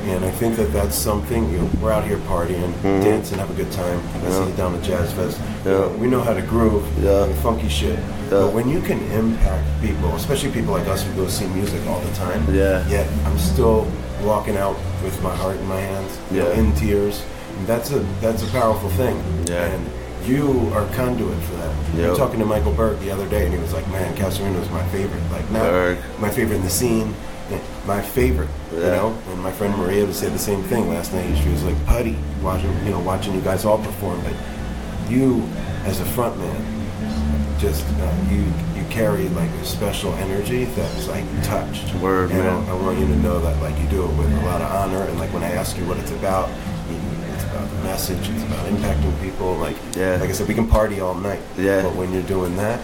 And I think that's something, you know, we're out here partying, dancing, have a good time. I see you down at Jazz Fest. You know, we know how to groove, and funky shit. But when you can impact people, especially people like us who go see music all the time, yet I'm still walking out with my heart in my hands, you know, in tears. And that's a powerful thing. And you are conduit for that. We were talking to Michael Berg the other day, and he was like, man, Cassarino is my favorite. Like, not my favorite in the scene, my favorite, you know. And my friend Maria would say the same thing last night. She was like, putty, watching you guys all perform. But you, as a front man, just you carry like a special energy that's like touched. Word, and man. I want you to know that like you do it with a lot of honor. And like when I ask you what it's about the message, it's about impacting people. Like I said, we can party all night. But when you're doing that,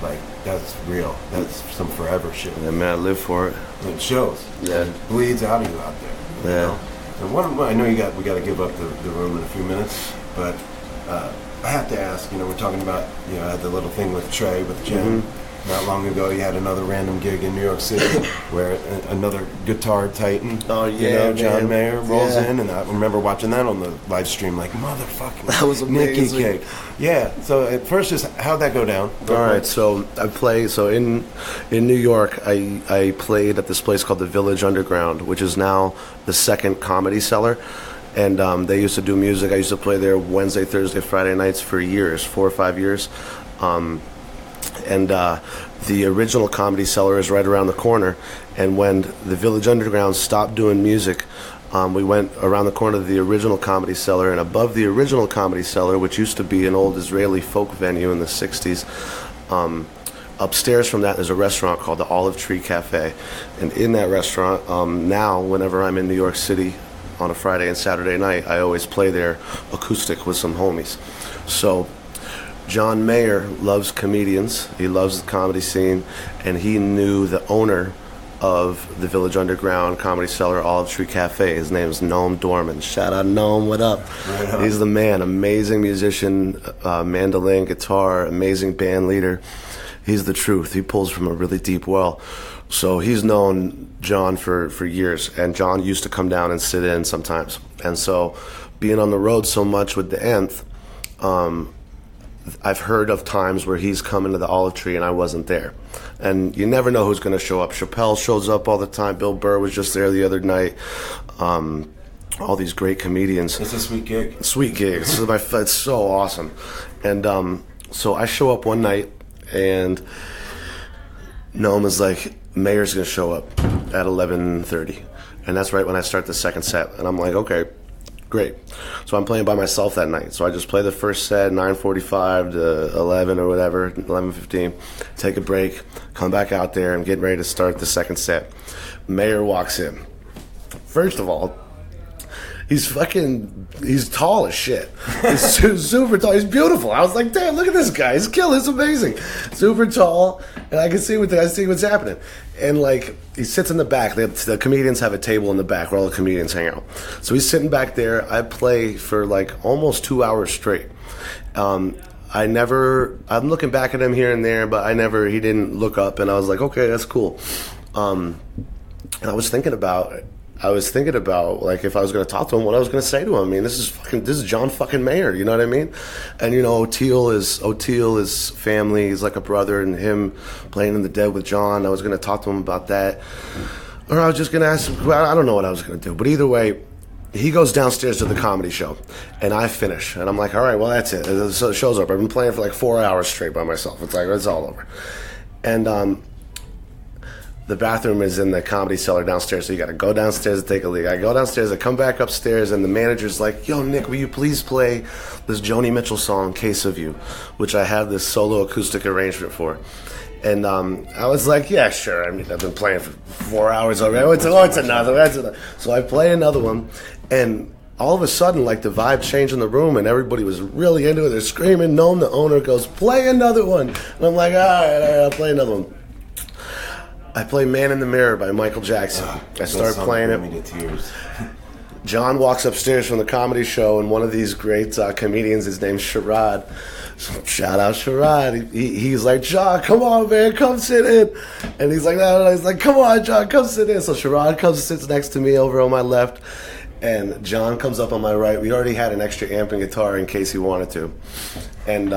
like, that's real. That's some forever shit. Yeah, man, I live for it. It shows. It bleeds out of you out there. You know? And I know we got to give up the room in a few minutes, but I have to ask. You know, we're talking about, you know, I had the little thing with Trey, with Jen. Not long ago, you had another random gig in New York City where another guitar titan, John Mayer rolls in, and I remember watching that on the live stream, like, motherfucking, that was amazing. Nicky Cake. Yeah. So at first, just how'd that go down? All right. So I play. So in New York, I played at this place called the Village Underground, which is now the second Comedy Cellar. And they used to do music. I used to play there Wednesday, Thursday, Friday nights for years, 4 or 5 years. And the original Comedy Cellar is right around the corner. And when the Village Underground stopped doing music, we went around the corner to the original Comedy Cellar. And above the original Comedy Cellar, which used to be an old Israeli folk venue in the 60s, upstairs from that is a restaurant called the Olive Tree Cafe. And in that restaurant, now, whenever I'm in New York City on a Friday and Saturday night, I always play there acoustic with some homies. So John Mayer loves comedians. He loves the comedy scene, and he knew the owner of the Village Underground, Comedy Cellar, Olive Tree Cafe. His name's Noam Dorman. Shout out Noam, what up? Right. He's the man, amazing musician, mandolin, guitar, amazing band leader. He's the truth. He pulls from a really deep well. So he's known John for years, and John used to come down and sit in sometimes. And so being on the road so much with the Nth, I've heard of times where he's come into the Olive Tree and I wasn't there. And you never know who's going to show up. Chappelle shows up all the time. Bill Burr was just there the other night. All these great comedians. It's a sweet gig. Sweet gig. It's so awesome. And so I show up one night, and Noam is like, Mayor's going to show up at 11:30. And that's right when I start the second set. And I'm like, okay, great. So I'm playing by myself that night. So I just play the first set, 9:45 to 11 or whatever, 11:15. Take a break, come back out there. I'm getting ready to start the second set. Mayor walks in. First of all, he's tall as shit. He's super tall. He's beautiful. I was like, damn, look at this guy. He's killing. He's amazing. Super tall, and I can see what's happening. And like, he sits in the back. The comedians have a table in the back where all the comedians hang out. So he's sitting back there. I play for like almost 2 hours straight. I'm looking back at him here and there, but he didn't look up, and I was like, okay, that's cool. And I was thinking about like if I was going to talk to him, what I was going to say to him. I mean, this is John fucking Mayer, you know what I mean? And you know, O'Teal is family. He's like a brother, and him playing in the Dead with John. I was going to talk to him about that, or I was just going to ask him. I don't know what I was going to do, but either way, he goes downstairs to the comedy show, and I finish, and I'm like, all right, well that's it. So the show's over. I've been playing for like 4 hours straight by myself. It's like it's all over, and the bathroom is in the Comedy Cellar downstairs, so you got to go downstairs and take a leak. I go downstairs, I come back upstairs, and the manager's like, yo, Nick, will you please play this Joni Mitchell song, Case of You, which I have this solo acoustic arrangement for. And I was like, yeah, sure. I mean, I've been playing for 4 hours already. It's another. That's another. So I play another one, and all of a sudden, like, the vibe changed in the room, and everybody was really into it. They're screaming. Noam, the owner, goes, play another one. And I'm like, all right, I'll play another one. I play Man in the Mirror by Michael Jackson. I start playing it. Me to tears. John walks upstairs from the comedy show, and one of these great comedians, his name's Sherrod. So shout out Sherrod. He's like, John, come on, man, come sit in. And he's like, no. He's like, come on, John, come sit in. So Sherrod comes and sits next to me over on my left, and John comes up on my right. We already had an extra amp and guitar in case he wanted to. And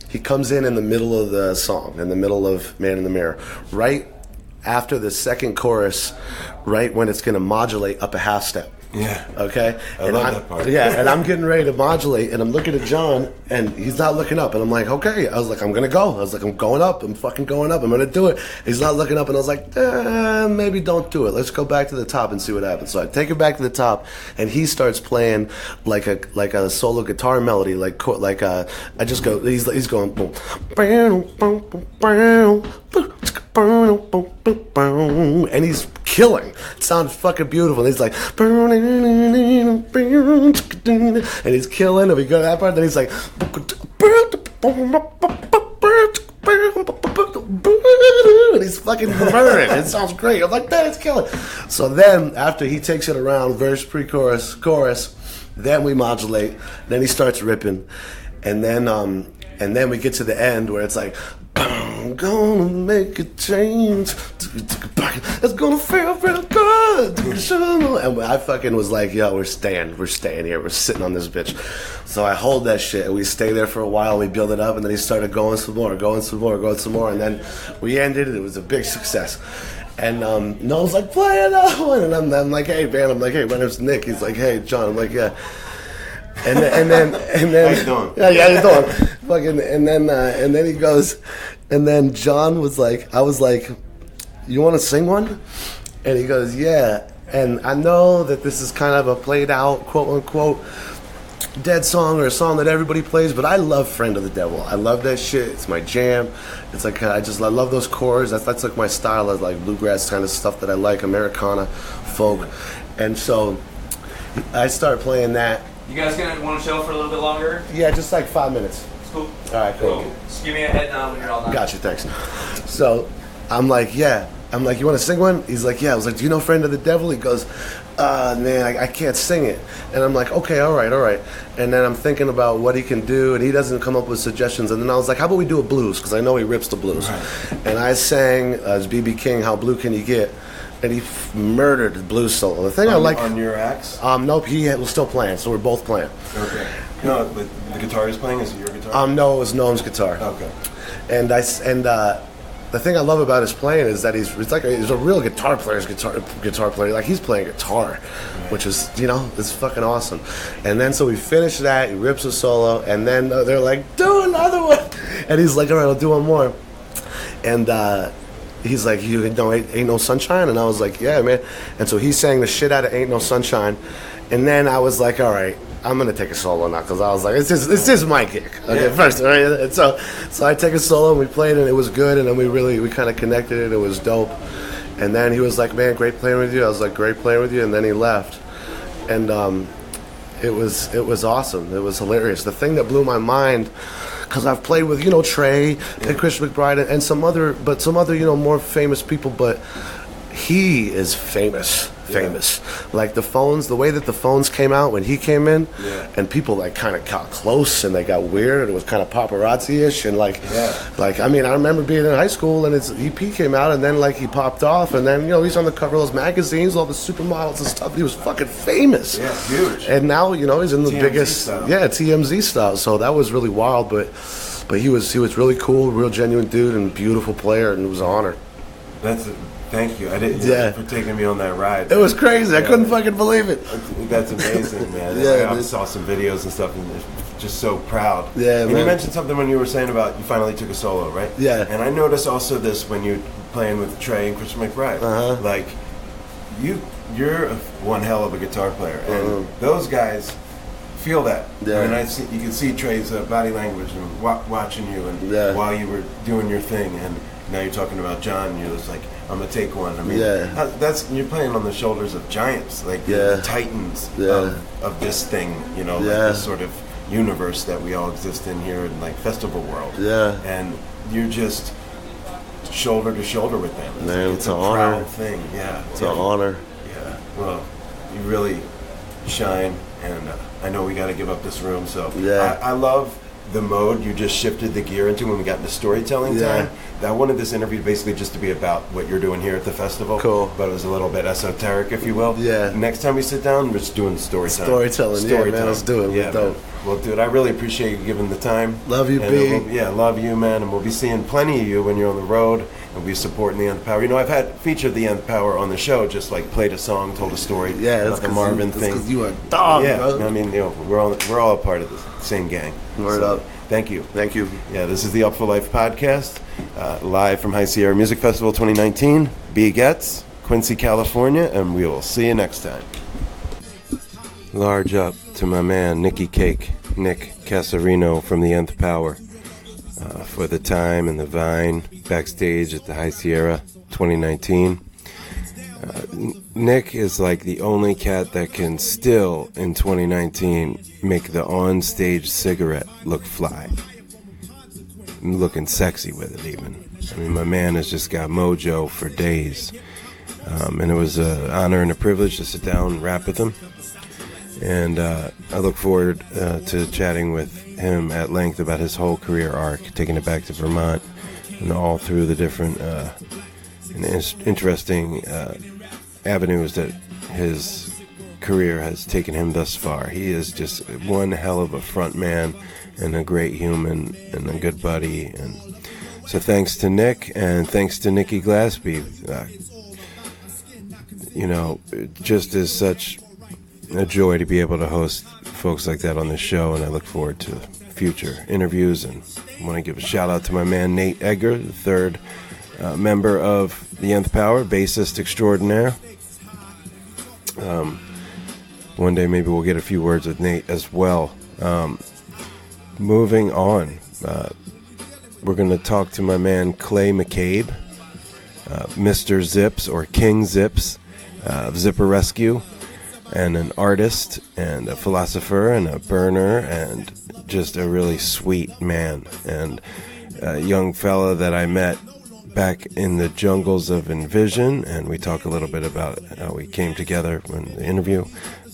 he comes in the middle of the song, in the middle of Man in the Mirror, right after the second chorus, right when it's going to modulate up a half step. Yeah. Okay? I love that part. Yeah, and I'm getting ready to modulate, and I'm looking at John, and he's not looking up. And I'm like, okay. I was like, I'm going to go. I was like, I'm going up. I'm fucking going up. I'm going to do it. He's not looking up, and I was like, maybe don't do it. Let's go back to the top and see what happens. So I take it back to the top, and he starts playing like a solo guitar melody, I just go, he's going, boom. And he's killing. It sounds fucking beautiful. And he's like, and he's killing. And we go to that part, then he's like, and he's fucking murdering. It sounds great. I'm like, that is killing. So then, after he takes it around, verse, pre-chorus, chorus, then we modulate. Then he starts ripping, and then we get to the end where it's like, I'm gonna make a change. It's gonna feel real good. And I fucking was like, yo, we're staying here. We're sitting on this bitch. So I hold that shit, and we stay there for a while. We build it up, and then he started going some more. And then we ended it. It was a big success. And Noel's like, play another one. And I'm like, hey, man. I'm like, hey, my name's Nick. He's like, hey, John. I'm like, yeah. And then how you doing? Yeah, how you doing? Fucking, and then he goes, and then John was like, I was like, you want to sing one? And he goes, yeah. And I know that this is kind of a played out, quote unquote, Dead song or a song that everybody plays, but I love Friend of the Devil. I love that shit. It's my jam. It's like I love those chords. That's like my style of like bluegrass kind of stuff that I like, Americana, folk. And so I start playing that. You guys gonna want to chill for a little bit longer? Yeah, just like 5 minutes. It's cool. All right, cool. Just give me a head nod when you're all done. Gotcha, thanks. So I'm like, yeah. I'm like, you want to sing one? He's like, yeah. I was like, do you know Friend of the Devil? He goes, man, I can't sing it. And I'm like, okay, all right. And then I'm thinking about what he can do, and he doesn't come up with suggestions. And then I was like, how about we do a blues? Because I know he rips the blues. Right. And I sang as B.B. King, How Blue Can You Get? And he murdered the blues solo. The thing I like... On your axe? Nope, he was still playing, so we're both playing. Okay. No, the guitar he's playing, is it your guitar? No, it was Noam's guitar. Okay. And the thing I love about his playing is that he's a real guitar player's guitar player. Like, he's playing guitar, which is, it's fucking awesome. And then so we finish that, he rips a solo, and then they're like, do another one. And he's like, all right, I'll do one more. And he's like, you know, Ain't No Sunshine? And I was like, yeah, man. And so he sang the shit out of Ain't No Sunshine. And then I was like, all right, I'm gonna take a solo now, because I was like, it's just my gig. Okay, first, right? And so I take a solo, and we played, and it was good, and then we kind of connected, and it was dope. And then he was like, man, great playing with you. I was like, great playing with you, and then he left. And it was awesome. It was hilarious. The thing that blew my mind, because I've played with Trey and Chris McBride and some other more famous people, but he is famous. Like the way that the phones came out when he came in, and people like kind of got close and they got weird, and it was kind of paparazzi-ish, and like I mean, I remember being in high school and his EP came out, and then like he popped off, and then he's on the cover of those magazines, all the supermodels and stuff. He was fucking famous, huge. And now he's in the TMZ biggest style. TMZ style. So that was really wild, but he was really cool, real genuine dude, and beautiful player, and it was an honor. Thank you. I didn't for taking me on that ride. It was crazy. I couldn't fucking believe it. That's amazing, man. I saw some videos and stuff, and just so proud. Yeah, and man. you mentioned something when you were saying about you finally took a solo, right? Yeah. And I noticed also this when you're playing with Trey and Chris McBride. Like, you're one hell of a guitar player, and those guys feel that. Yeah. I mean, you can see Trey's body language and watching you, and while you were doing your thing, and now you're talking about John, and you're just like, I'm gonna take one. I mean, you're playing on the shoulders of giants, like the titans of this thing, like this sort of universe that we all exist in here in like festival world. Yeah. And you're just shoulder to shoulder with them. Man, it's an honor. Proud thing. Yeah. It's an honor. Yeah. Well, you really shine, and I know we got to give up this room, so I love the mode you just shifted the gear into when we got into storytelling time. I wanted this interview basically just to be about what you're doing here at the festival. Cool. But it was a little bit esoteric, if you will. Yeah. Next time we sit down, we're just doing storytelling. Yeah, man, let's do it. Yeah, dope. Well, dude, I really appreciate you giving the time. Love you, B. Love you, man. And we'll be seeing plenty of you when you're on the road, and we'll be supporting the Nth Power. I've featured the Nth Power on the show, just like played a song, told a story. Yeah, that's the Marvin thing. Because you are a dog, bro. I mean, we're all a part of the same gang. Word up. Thank you. Thank you. Yeah, this is the Upful Life podcast, live from High Sierra Music Festival 2019. B. Getz, Quincy, California, and we will see you next time. Large up to my man, Nicky Cake, Nick Cassarino from the Nth Power, for the time and the Vine backstage at the High Sierra 2019. Nick is like the only cat that can still, in 2019, make the on-stage cigarette look fly. Looking sexy with it, even. I mean, my man has just got mojo for days. And it was an honor and a privilege to sit down and rap with him. And I look forward to chatting with him at length about his whole career arc, taking it back to Vermont, and all through the different interesting avenues that his career has taken him thus far. He is just one hell of a front man and a great human and a good buddy. And so thanks to Nick, and thanks to Nikki Glasspie. It just is such a joy to be able to host folks like that on the show, and I look forward to future interviews. And I want to give a shout out to my man Nate Edgar, the third member of the Nth Power, bassist extraordinaire. One day maybe we'll get a few words with Nate as well. Moving on, we're going to talk to my man CLAY McCABE, Mr. Zips or King Zips of Zipper Rescue, and an artist and a philosopher and a burner and just a really sweet man, and a young fella that I met back in the jungles of Envision, and we talk a little bit about how we came together in the interview.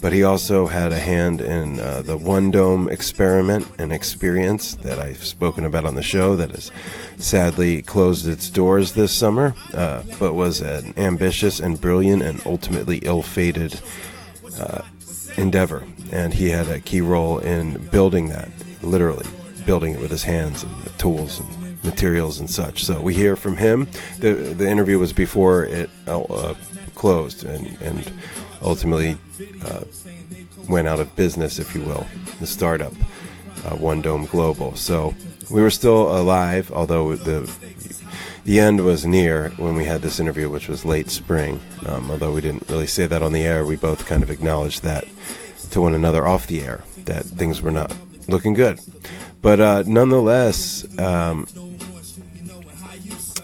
But he also had a hand in the One Dome experiment and experience that I've spoken about on the show that has sadly closed its doors this summer, but was an ambitious and brilliant and ultimately ill-fated endeavor. And he had a key role in building that, literally building it with his hands and the tools and materials and such. So we hear from him. The interview was before it closed and ultimately went out of business, if you will, the startup, One Dome Global. So we were still alive, although the end was near when we had this interview, which was late spring. Although we didn't really say that on the air, we both kind of acknowledged that to one another off the air, that things were not looking good. But nonetheless,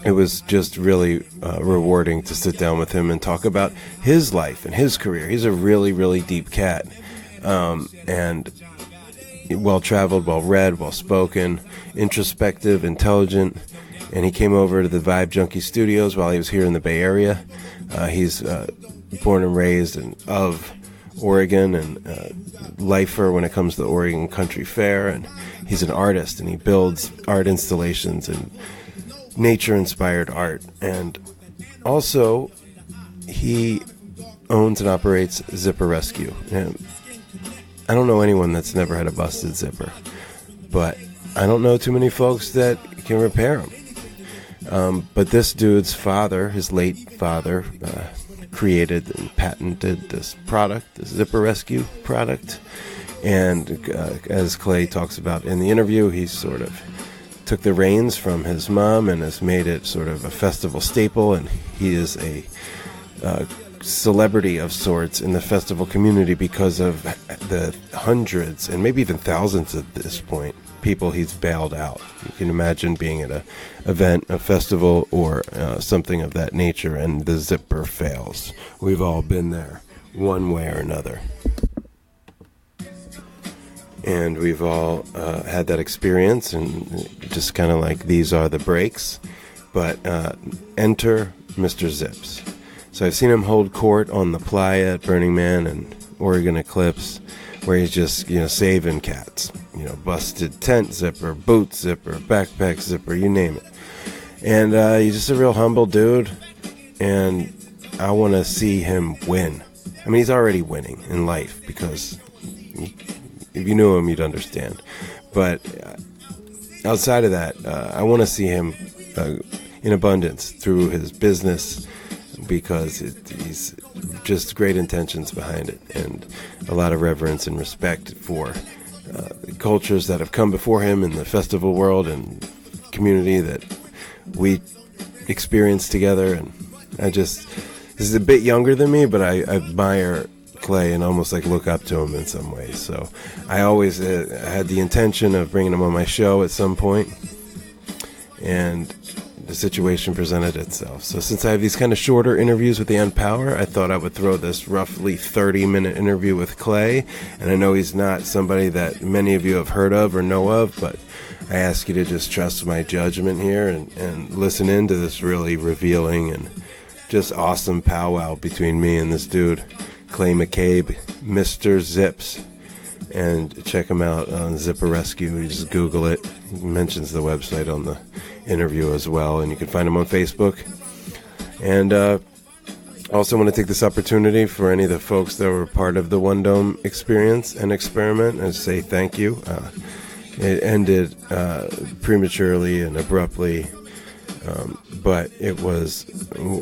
it was just really rewarding to sit down with him and talk about his life and his career. He's a really, really deep cat, and well-traveled, well-read, well-spoken, introspective, intelligent, and he came over to the Vibe Junkie Studios while he was here in the Bay Area. He's born and raised of Oregon and lifer when it comes to the Oregon Country Fair, and he's an artist, and he builds art installations and nature-inspired art. And also, he owns and operates Zipper Rescue. And I don't know anyone that's never had a busted zipper, but I don't know too many folks that can repair them. But this dude's father, his late father, created and patented this product, the Zipper Rescue product. And as Clay talks about in the interview, he sort of took the reins from his mom and has made it sort of a festival staple, and he is a celebrity of sorts in the festival community because of the hundreds and maybe even thousands at this point people he's bailed out. You can imagine being at a event, a festival, or something of that nature, and the zipper fails. We've all been there one way or another. And we've all had that experience, and just kind of like, these are the breaks. But enter Mr. Zips. So I've seen him hold court on the playa at Burning Man and Oregon Eclipse, where he's just, saving cats. Busted tent zipper, boot zipper, backpack zipper, you name it. And he's just a real humble dude, and I want to see him win. I mean, he's already winning in life, because if you knew him, you'd understand. But outside of that, I want to see him in abundance through his business, because he's just great intentions behind it, and a lot of reverence and respect for cultures that have come before him in the festival world and community that we experienced together. And this is a bit younger than me, but I admire Clay and almost look up to him in some ways. So I always had the intention of bringing him on my show at some point, and the situation presented itself. So since I have these kind of shorter interviews with the Nth Power, I thought I would throw this roughly 30-minute interview with Clay. And I know he's not somebody that many of you have heard of or know of, but I ask you to just trust my judgment here and listen in to this really revealing and just awesome powwow between me and this dude, CLAY McCABE, Mr. Zips. And check him out on Zipper Rescue. You just Google it. He mentions the website on the interview as well, and you can find him on Facebook. And also want to take this opportunity for any of the folks that were part of the One Dome experience and experiment and say thank you. It ended prematurely and abruptly, but it was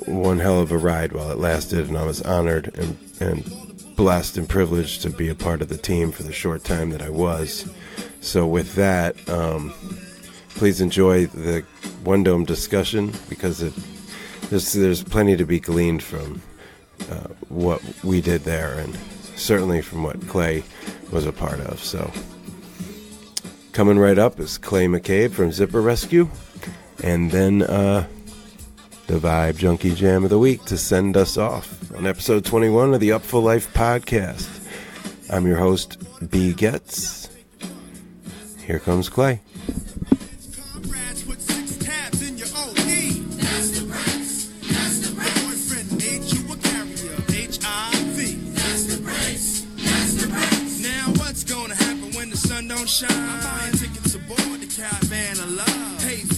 one hell of a ride while it lasted, and I was honored and blessed and privileged to be a part of the team for the short time that I was. So with that, please enjoy the One Dome discussion, because there's plenty to be gleaned from what we did there, and certainly from what Clay was a part of. So coming right up is CLAY McCABE from Zipper Rescue, and then the Vibe Junkie Jam of the Week to send us off on episode 21 of the Upful Life podcast. I'm your host, B. Getz. Here comes Clay. Put 6 tabs in your OE.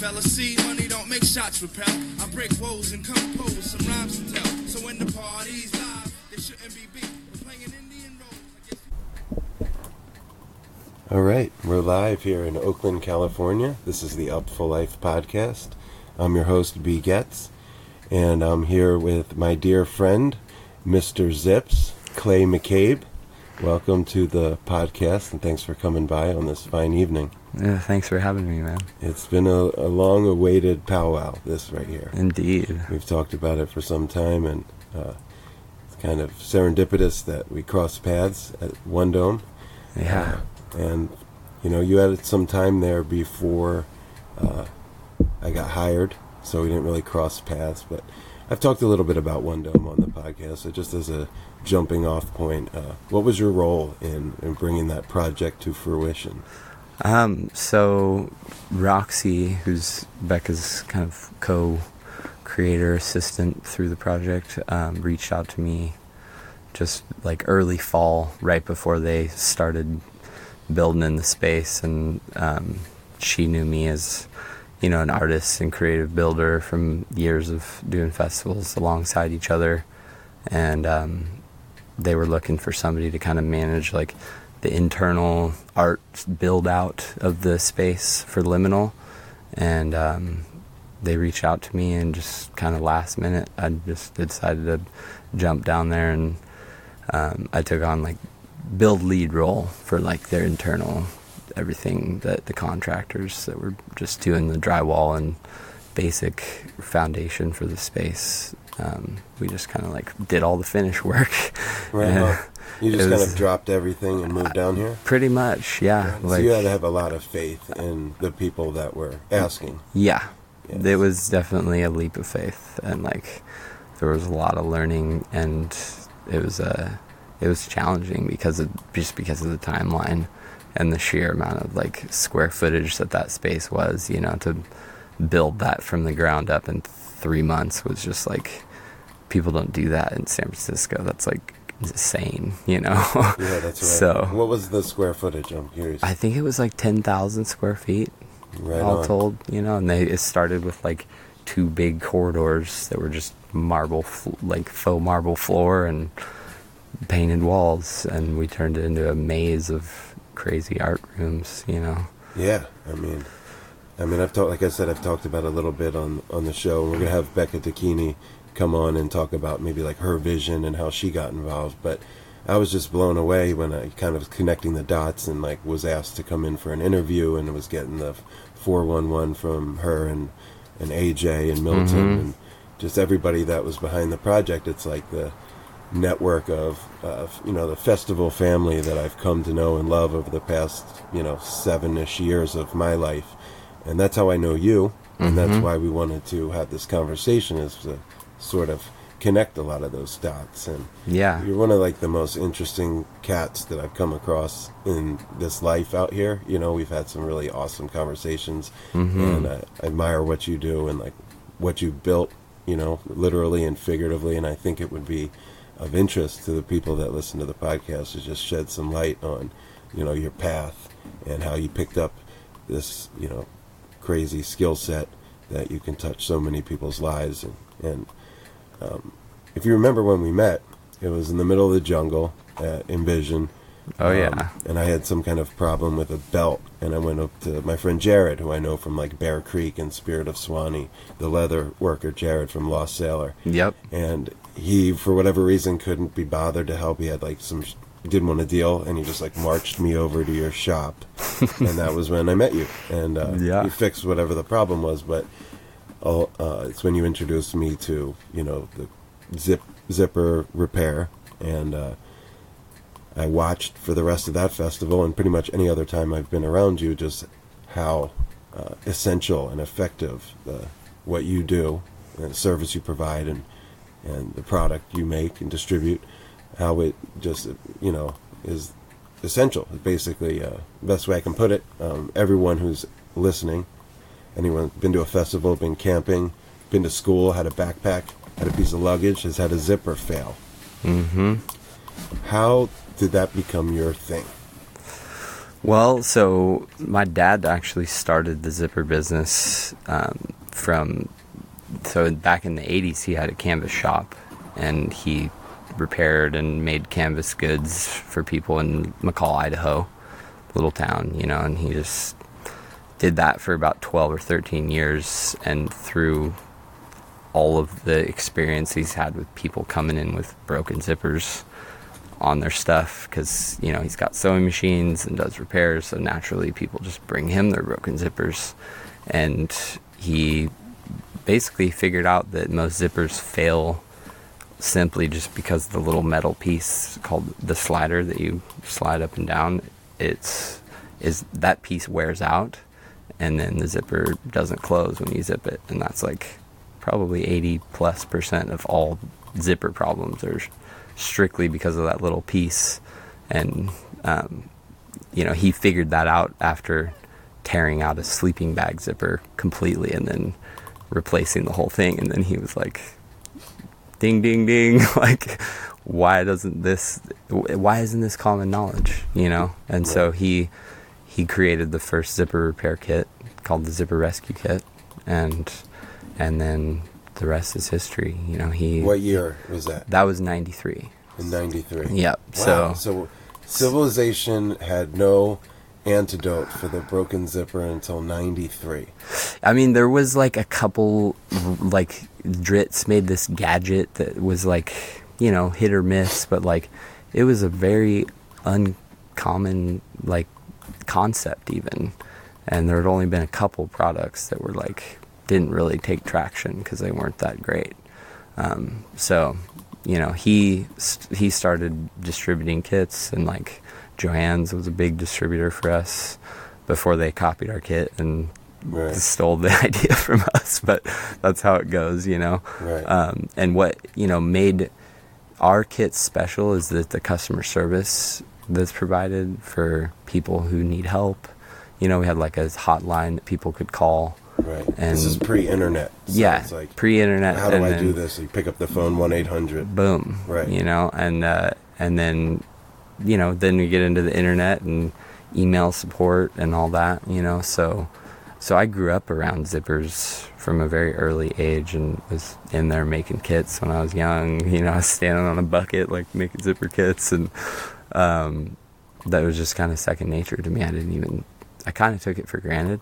fella. See, money don't make shots repel. I break woes and compose some rhymes to tell. So when the party's live, they shouldn't be beat. We're playing Indian roles. All right, we're live here in Oakland, California. This is the Upful LIFE podcast. I'm your host, B. Getz, and I'm here with my dear friend, Mr. Zips, CLAY McCABE. Welcome to the podcast, and thanks for coming by on this fine evening. Yeah, thanks for having me, man. It's been a long-awaited powwow, this right here. Indeed. We've talked about it for some time, and it's kind of serendipitous that we crossed paths at One Dome. Yeah. And, you know, you had some time there before I got hired, so we didn't really cross paths, but I've talked a little bit about One Dome on the podcast, so just as a jumping off point, what was your role in bringing that project to fruition? So Roxy, who's Becca's kind of co-creator assistant through the project, reached out to me just like early fall, right before they started building in the space, and she knew me as, you know, an artist and creative builder from years of doing festivals alongside each other, and they were looking for somebody to kind of manage like the internal art build out of the space for Liminal, and they reached out to me, and just kind of last minute I just decided to jump down there, and I took on like build lead role for like their internal everything, that the contractors that were just doing the drywall and basic foundation for the space. We just kind of like did all the finish work. Right. Well, you just kind of dropped everything and moved down here? Pretty much, yeah. So you had to have a lot of faith in the people that were asking. Yeah. Yes. It was definitely a leap of faith, and like there was a lot of learning, and it was challenging because of the timeline and the sheer amount of like square footage that space was, you know, to build that from the ground up in 3 months was just like, people don't do that in San Francisco. That's like insane, you know. Yeah, that's right. So what was the square footage? I'm curious. I think it was like 10,000 square feet, right all on. told, you know. And it started with like 2 big corridors that were just marble, like faux marble floor and painted walls, and we turned it into a maze of crazy art rooms, you know. Yeah, I mean, I've talked about it a little bit on the show. We're gonna have Becca Tacchini come on and talk about maybe like her vision and how she got involved. But I was just blown away when I kind of connecting the dots and like was asked to come in for an interview, and was getting the 411 from her and AJ and Milton, Mm-hmm. and just everybody that was behind the project. It's like the network of you know, the festival family that I've come to know and love over the past, you know, 7-ish years of my life. And that's how I know you, and that's why we wanted to have this conversation, is to sort of connect a lot of those dots. And Yeah. you're one of like the most interesting cats that I've come across in this life out here. You know, we've had some really awesome conversations, and I admire what you do and like what you built, you know, literally and figuratively. And I think it would be of interest to the people that listen to the podcast to just shed some light on, you know, your path and how you picked up this, you know, crazy skill set that you can touch so many people's lives. And if you remember when we met, it was in the middle of the jungle at Envision. Oh, yeah. And I had some kind of problem with a belt, and I went up to my friend Jared, who I know from like Bear Creek and Spirit of Swanee, the leather worker Jared from Lost Sailor. Yep. And he, for whatever reason, couldn't be bothered to help. He had like didn't want a deal, and he just like marched me over to your shop. And that was when I met you. And Yeah. you fixed whatever the problem was, but it's when you introduced me to, you know, the zipper repair, and I watched for the rest of that festival and pretty much any other time I've been around you, just how essential and effective what you do and the service you provide and the product you make and distribute, how it just, you know, is essential. Basically, best way I can put it, everyone who's listening, anyone been to a festival, been camping, been to school, had a backpack, had a piece of luggage, has had a zipper fail. Mm-hmm. How did that become your thing? Well, so my dad actually started the zipper business so back in the 80s, he had a canvas shop, and he repaired and made canvas goods for people in McCall, Idaho, little town, and he just did that for about 12 or 13 years, and through all of the experience he's had with people coming in with broken zippers on their stuff, because he's got sewing machines and does repairs, so naturally people just bring him their broken zippers, and he basically figured out that most zippers fail simply just because the little metal piece called the slider that you slide up and down, is that piece wears out, and then the zipper doesn't close when you zip it, and that's like probably 80+% of all zipper problems are strictly because of that little piece. And he figured that out after tearing out a sleeping bag zipper completely and then replacing the whole thing, and then he was like, ding ding ding, like, why isn't this common knowledge, and so he created the first zipper repair kit called the Zipper Rescue Kit, and then the rest is history. What year was that? That was 93. In 93. Yep. Wow. So civilization had no antidote for the broken zipper until 93. I mean, there was like a couple, like Dritz made this gadget that was like, hit or miss, but like it was a very uncommon like concept even, and there had only been a couple products that were like didn't really take traction because they weren't that great. So he started distributing kits, and like Joann's was a big distributor for us before they copied our kit and stole the idea from us, but that's how it goes, Right. And what made our kit special is that the customer service that's provided for people who need help. We had like a hotline that people could call. Right. And this is pre-internet. So yeah, it's like, pre-internet. How do I do this? You pick up the phone, 1-800. Boom. Right. And then, then we get into the internet and email support and all that, So I grew up around zippers from a very early age and was in there making kits when I was young. I was standing on a bucket, like making zipper kits, and that was just kind of second nature to me. I kind of took it for granted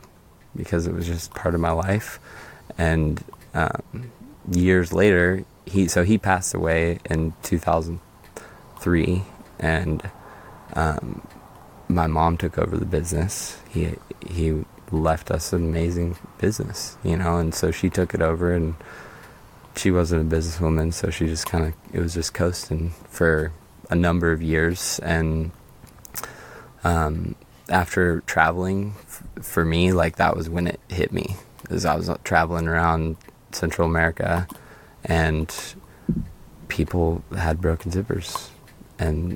because it was just part of my life. And years later, he passed away in 2003, and my mom took over the business. He left us an amazing business, and so she took it over, and she wasn't a businesswoman, so she just it was just coasting for a number of years. And after traveling, for me, like, that was when it hit me, as I was traveling around Central America, and people had broken zippers, and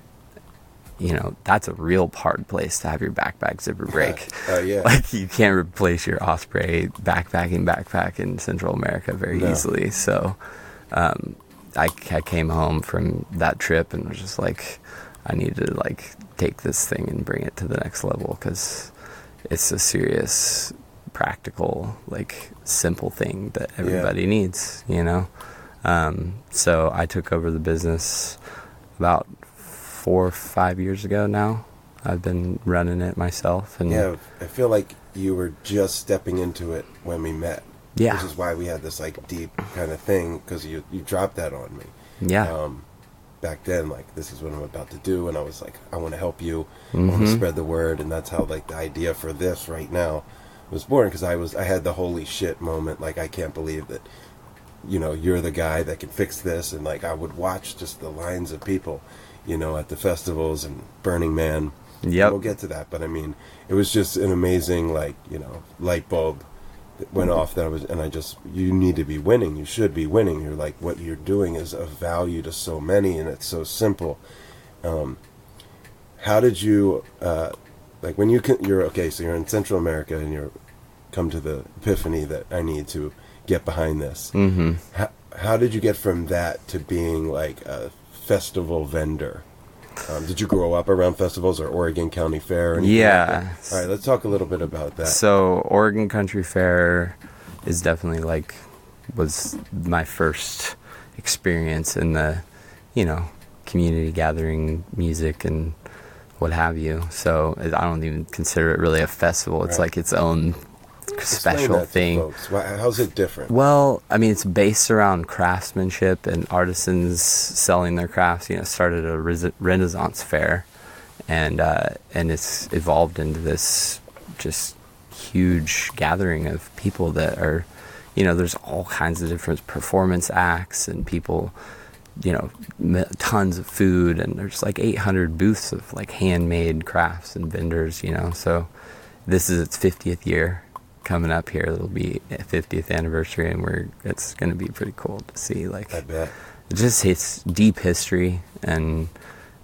that's a real hard place to have your backpack zipper break. Yeah. Like, you can't replace your Osprey backpack in Central America very easily. So I came home from that trip and was just like, I need to like take this thing and bring it to the next level, because it's a serious, practical, like, simple thing that everybody needs, So I took over the business about 4 or 5 years ago now. I've been running it myself, and I feel like you were just stepping into it when we met. Yeah, which is why we had this like deep kind of thing, because you dropped that on me. Yeah. Back then, like, this is what I'm about to do, and I was like, I want to help you. I want to spread the word, and that's how like the idea for this right now was born, because I had the holy shit moment. Like, I can't believe that you're the guy that can fix this, and like I would watch just the lines of people at the festivals and Burning Man. Yep. We'll get to that, but I mean, it was just an amazing, like, light bulb that went off that you need to be winning. You should be winning. You're like, what you're doing is of value to so many, and it's so simple. How did you, like, when you're okay, so you're in Central America and you're come to the epiphany that I need to get behind this. Mm-hmm. How did you get from that to being like a festival vendor? Did you grow up around festivals or Oregon County Fair? Or anything Yeah. like that? All right, let's talk a little bit about that. So Oregon Country Fair is definitely like was my first experience in the, you know, community gathering music and what have you. So I don't even consider it really a festival. It's like its own special thing. Folks. How's it different? Well, I mean, it's based around craftsmanship and artisans selling their crafts. You know, it started a Renaissance fair, and it's evolved into this just huge gathering of people that are, you know, there's all kinds of different performance acts and people, you know, tons of food, and there's like 800 booths of like handmade crafts and vendors, you know. So this is its 50th year coming up here. It'll be a 50th anniversary, and it's going to be pretty cool to see. Like, I bet. It just hits deep history, and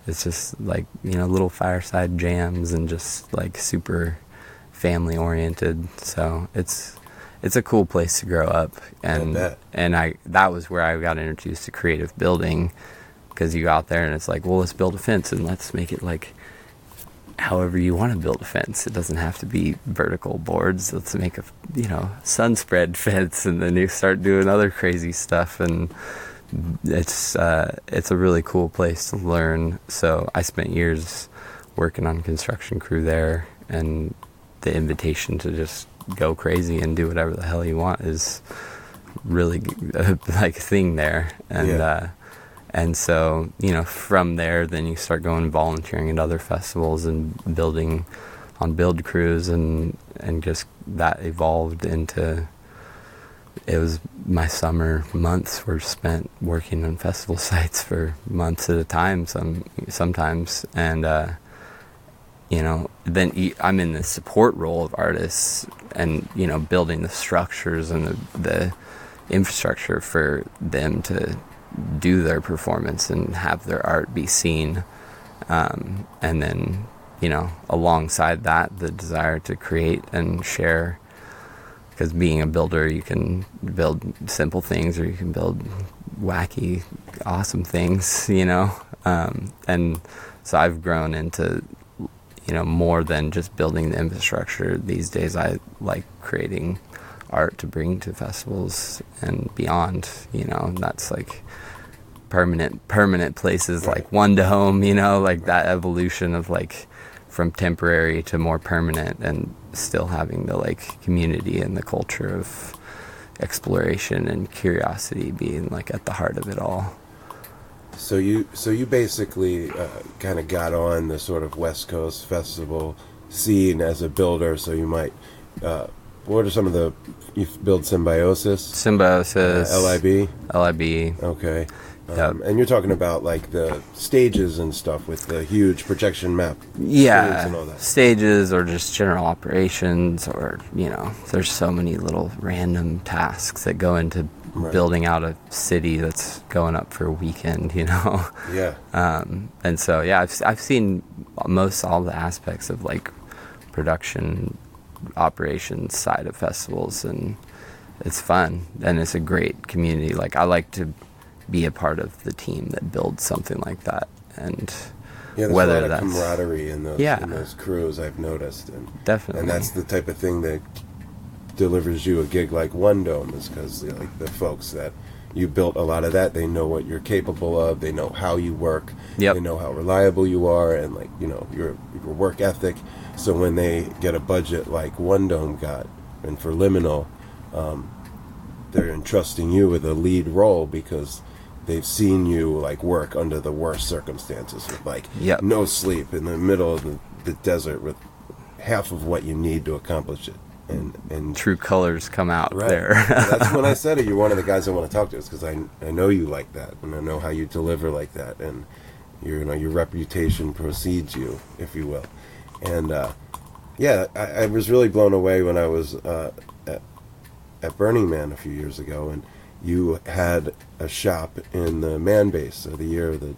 it's just like, you know, little fireside jams and just like super family oriented. So it's a cool place to grow up, and that was where I got introduced to creative building, because you go out there and it's like, well, let's build a fence and let's make it like however you want to build a fence. It doesn't have to be vertical boards. Let's make a, you know, sun spread fence, and then you start doing other crazy stuff, and it's a really cool place to learn. So I spent years working on construction crew there, and the invitation to just go crazy and do whatever the hell you want is really like a thing there. And and so, you know, from there then you start going volunteering at other festivals and building on build crews, and just that evolved into, it was my summer months were spent working on festival sites for months at a time sometimes. And you know, then I'm in the support role of artists, and, you know, building the structures and the infrastructure for them to do their performance and have their art be seen. And then, you know, alongside that, the desire to create and share, because being a builder, you can build simple things or you can build wacky, awesome things, you know. And so I've grown into, you know, more than just building the infrastructure. These days I like creating art to bring to festivals and beyond, you know, and that's like permanent places, like One to Home, you know, like that evolution of like from temporary to more permanent, and still having the like community and the culture of exploration and curiosity being like at the heart of it all. So you basically kind of got on the sort of West Coast festival scene as a builder. So you might, what are some of the, you build Symbiosis, LIB. Okay. Yep. And you're talking about like the stages and stuff with the huge projection map. Yeah, and all that. Stages or just general operations, or, you know, there's so many little random tasks that go into building out a city that's going up for a weekend, you know. Yeah. And so, yeah, I've seen all the aspects of like production operations side of festivals, and it's fun, and it's a great community. Like, I like to be a part of the team that builds something like that, and there's whether a lot that's of camaraderie in those crews, I've noticed, and definitely, and that's the type of thing that delivers you a gig like One Dome, is because, you know, like the folks that you built a lot of that, they know what you're capable of, they know how you work, they know how reliable you are, and like, you know, your work ethic. So when they get a budget like One Dome got, and for Liminal, they're entrusting you with a lead role because they've seen you like work under the worst circumstances, with like no sleep in the middle of the desert with half of what you need to accomplish it. And true colors come out there. That's when I said it. You're one of the guys I want to talk to, is because I know you like that, and I know how you deliver like that, and your reputation precedes you, if you will. And I was really blown away when I was at Burning Man a few years ago, and you had a shop in the Man Base, so the year of the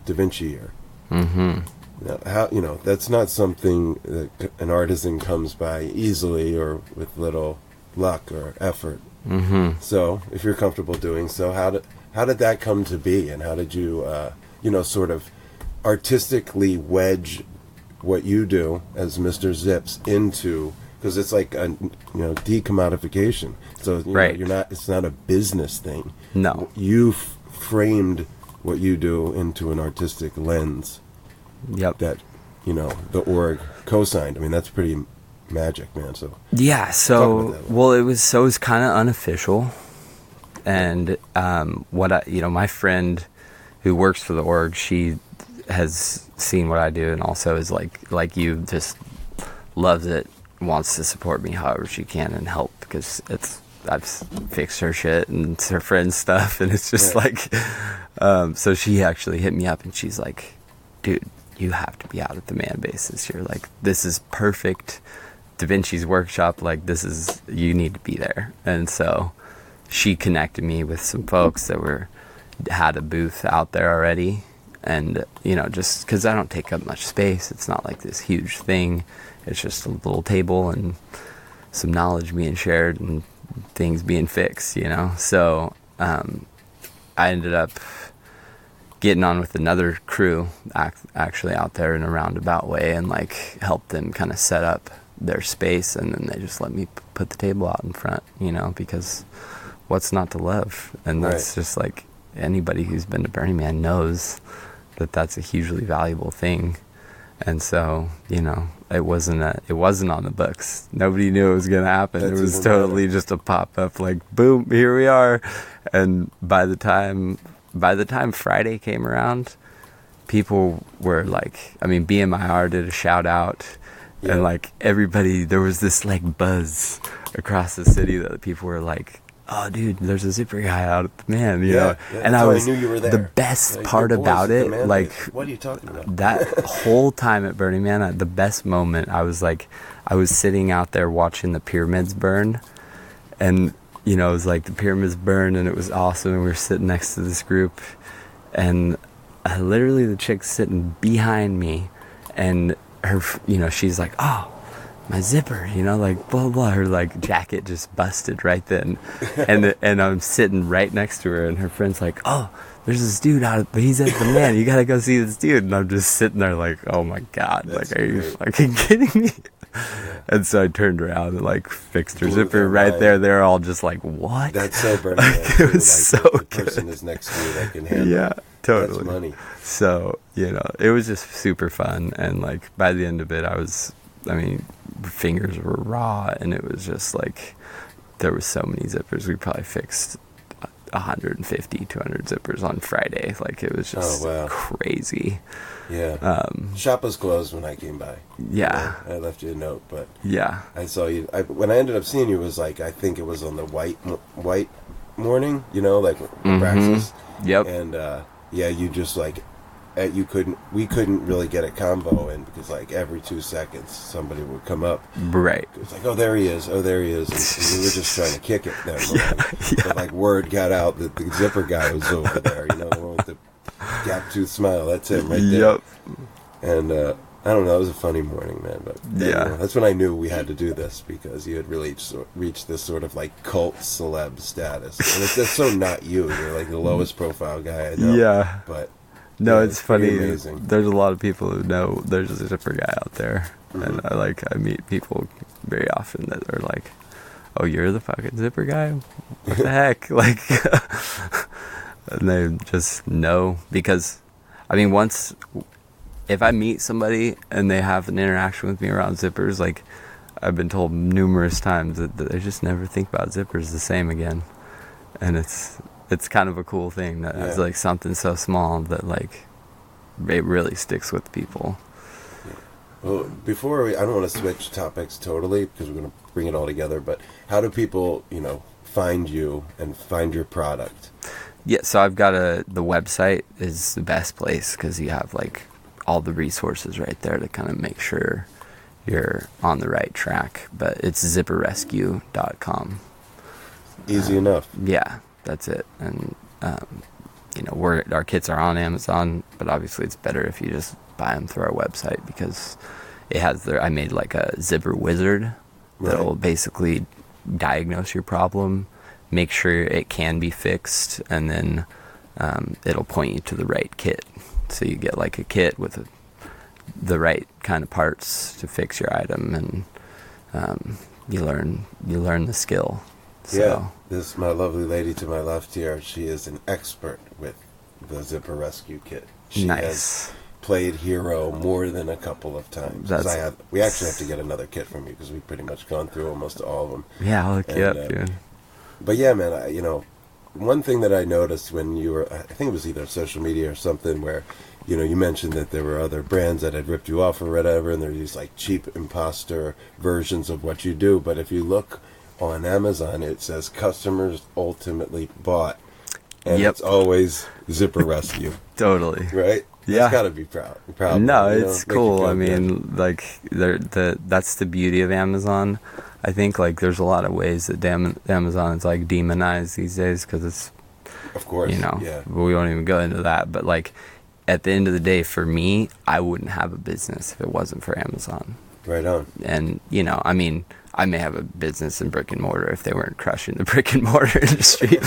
Da Vinci year. Mm-hmm. Now, how, you know, that's not something that an artisan comes by easily or with little luck or effort. Mm-hmm. So, if you're comfortable doing so, how did that come to be, and how did you, sort of artistically wedge what you do as Mr. Zips into, because it's like a decommodification. So Right. It's not a business thing. No. You framed what you do into an artistic lens. Yep. That the org co-signed. I mean, that's pretty magic, man. So Yeah, Talk so about that. well, it was kind of unofficial, and my friend who works for the org, she has seen what I do, and also is like you, just loves it, wants to support me however she can and help, because I've fixed her shit and it's her friend's stuff, and it's just so she actually hit me up and she's like, dude, you have to be out at the Man Base this year. Like, this is perfect. Da Vinci's workshop, like, you need to be there. And so she connected me with some folks that had a booth out there already. And, just because I don't take up much space, it's not like this huge thing. It's just a little table and some knowledge being shared and things being fixed, So I ended up getting on with another crew actually out there in a roundabout way, and helped them kind of set up their space, and then they just let me put the table out in front, because what's not to love? And that's just like, anybody who's been to Burning Man knows that that's a hugely valuable thing. And so, it wasn't on the books. Nobody knew it was going to happen. It was totally just a pop-up, like, boom, here we are. And by the time Friday came around, people were like, BMIR did a shout out, and everybody, there was this buzz across the city that people were like, oh dude, there's a zipper guy out at the Man, and I knew you were there. The best part about it, what are you talking about? That whole time at Burning Man, the best moment, I was sitting out there watching the pyramids burn, and it was like the pyramids burned, and it was awesome, and we were sitting next to this group, and literally the chick's sitting behind me, and her, she's like, oh, my zipper, blah, blah, her jacket just busted right then. And I'm sitting right next to her, and her friend's like, oh, there's this dude he's at the Man, you gotta go see this dude. And I'm just sitting there like, oh my God, are you fucking kidding me? And so I turned around and fixed her zipper right there. They're all just like, what? That's so Burning Man. It was so the good. person is next to you that can handle Yeah, totally. That's money. So, it was just super fun. And by the end of it, fingers were raw, and it was just there were so many zippers. We probably fixed 150, 200 zippers on Friday. It was just crazy. Yeah. Shop was closed when I came by. Yeah. I left you a note, but yeah, I saw you. When I ended up seeing you, it was I think it was on the white morning, Praxis. Yep. And you just we couldn't really get a combo in, because every 2 seconds somebody would come up. Right. It was oh, there he is. Oh, there he is. And we were just trying to kick it that morning. But word got out that the zipper guy was over there, the one with the gap tooth smile. That's him right there. Yep. And I don't know, it was a funny morning, man. But that's when I knew we had to do this, because you had really reached this sort of cult celeb status. And that's so not you. You're the lowest profile guy I know. Yeah. But no, it's funny. Amazing. There's a lot of people who know there's a zipper guy out there, and I meet people very often that are like, "Oh, you're the fucking zipper guy? What the heck?" And they just know, because, if I meet somebody and they have an interaction with me around zippers, I've been told numerous times that they just never think about zippers the same again, and it's kind of a cool thing that it's something so small that it really sticks with people. Well, before I don't want to switch topics totally, because we're going to bring it all together, but how do people, find you and find your product? Yeah, so I've got the website is the best place, because you have all the resources right there to kind of make sure you're on the right track. But it's zipperrescue.com. Easy enough. Yeah, that's it. And our kits are on Amazon, but obviously it's better if you just buy them through our website, because it has I made a zipper wizard that'll basically diagnose your problem, make sure it can be fixed, and then it'll point you to the right kit. So you get like a kit with the right kind of parts to fix your item, and you learn the skill. So. Yeah, this my lovely lady to my left here. She is an expert with the zipper rescue kit. She has played hero more than a couple of times. We actually have to get another kit from you because we've pretty much gone through almost all of them. Yeah, I'll look you up, dude. But yeah, man, one thing that I noticed when you were, I think it was either social media or something, where you mentioned that there were other brands that had ripped you off or whatever, and there are these like cheap imposter versions of what you do. But if you look on Amazon, it says customers ultimately bought, and it's always zipper rescue. Totally. Right? Yeah. That's gotta be proud. No, it's cool. I mean, like, that's the beauty of Amazon. I think, like, there's a lot of ways that Amazon is, like, demonized these days because it's, of course, we won't even go into that. But, like, at the end of the day, for me, I wouldn't have a business if it wasn't for Amazon. Right on. And, I mean, I may have a business in brick and mortar if they weren't crushing the brick and mortar industry.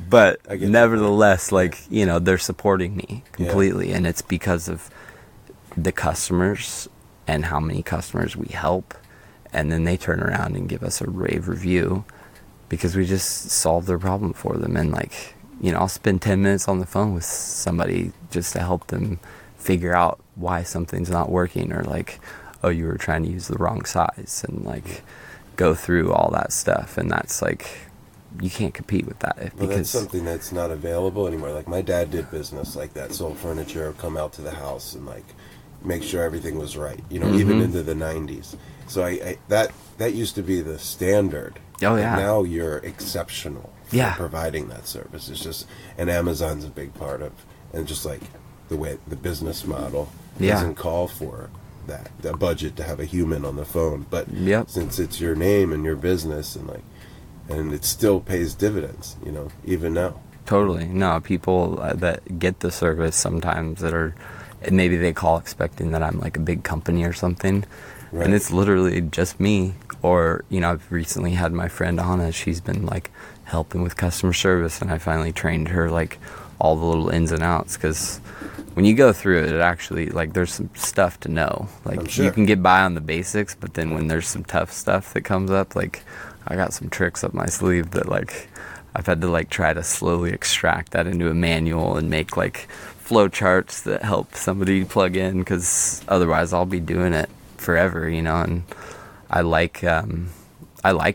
But nevertheless, they're supporting me completely. Yeah. And it's because of the customers and how many customers we help. And then they turn around and give us a rave review because we just solved their problem for them. And I'll spend 10 minutes on the phone with somebody just to help them figure out why something's not working, or oh, you were trying to use the wrong size, and go through all that stuff. And that's you can't compete with that because that's something that's not available anymore. Like, my dad did business like that, sold furniture, come out to the house and make sure everything was right, even into the 90s. So that used to be the standard. Oh yeah. Now you're exceptional for providing that service. It's just, and Amazon's a big part of, and just like the way the business model doesn't call for the budget to have a human on the phone, but since it's your name and your business, and it still pays dividends, even now. Totally. No, people that get the service sometimes that are, maybe they call expecting that I'm like a big company or something, and it's literally just me. Or I've recently had my friend Anna. She's been helping with customer service, and I finally trained her all the little ins and outs, because when you go through it actually, there's some stuff to know. You can get by on the basics, but then when there's some tough stuff that comes up, I got some tricks up my sleeve that I've had to try to slowly extract that into a manual and make flow charts that help somebody plug in, because otherwise I'll be doing it forever, and I like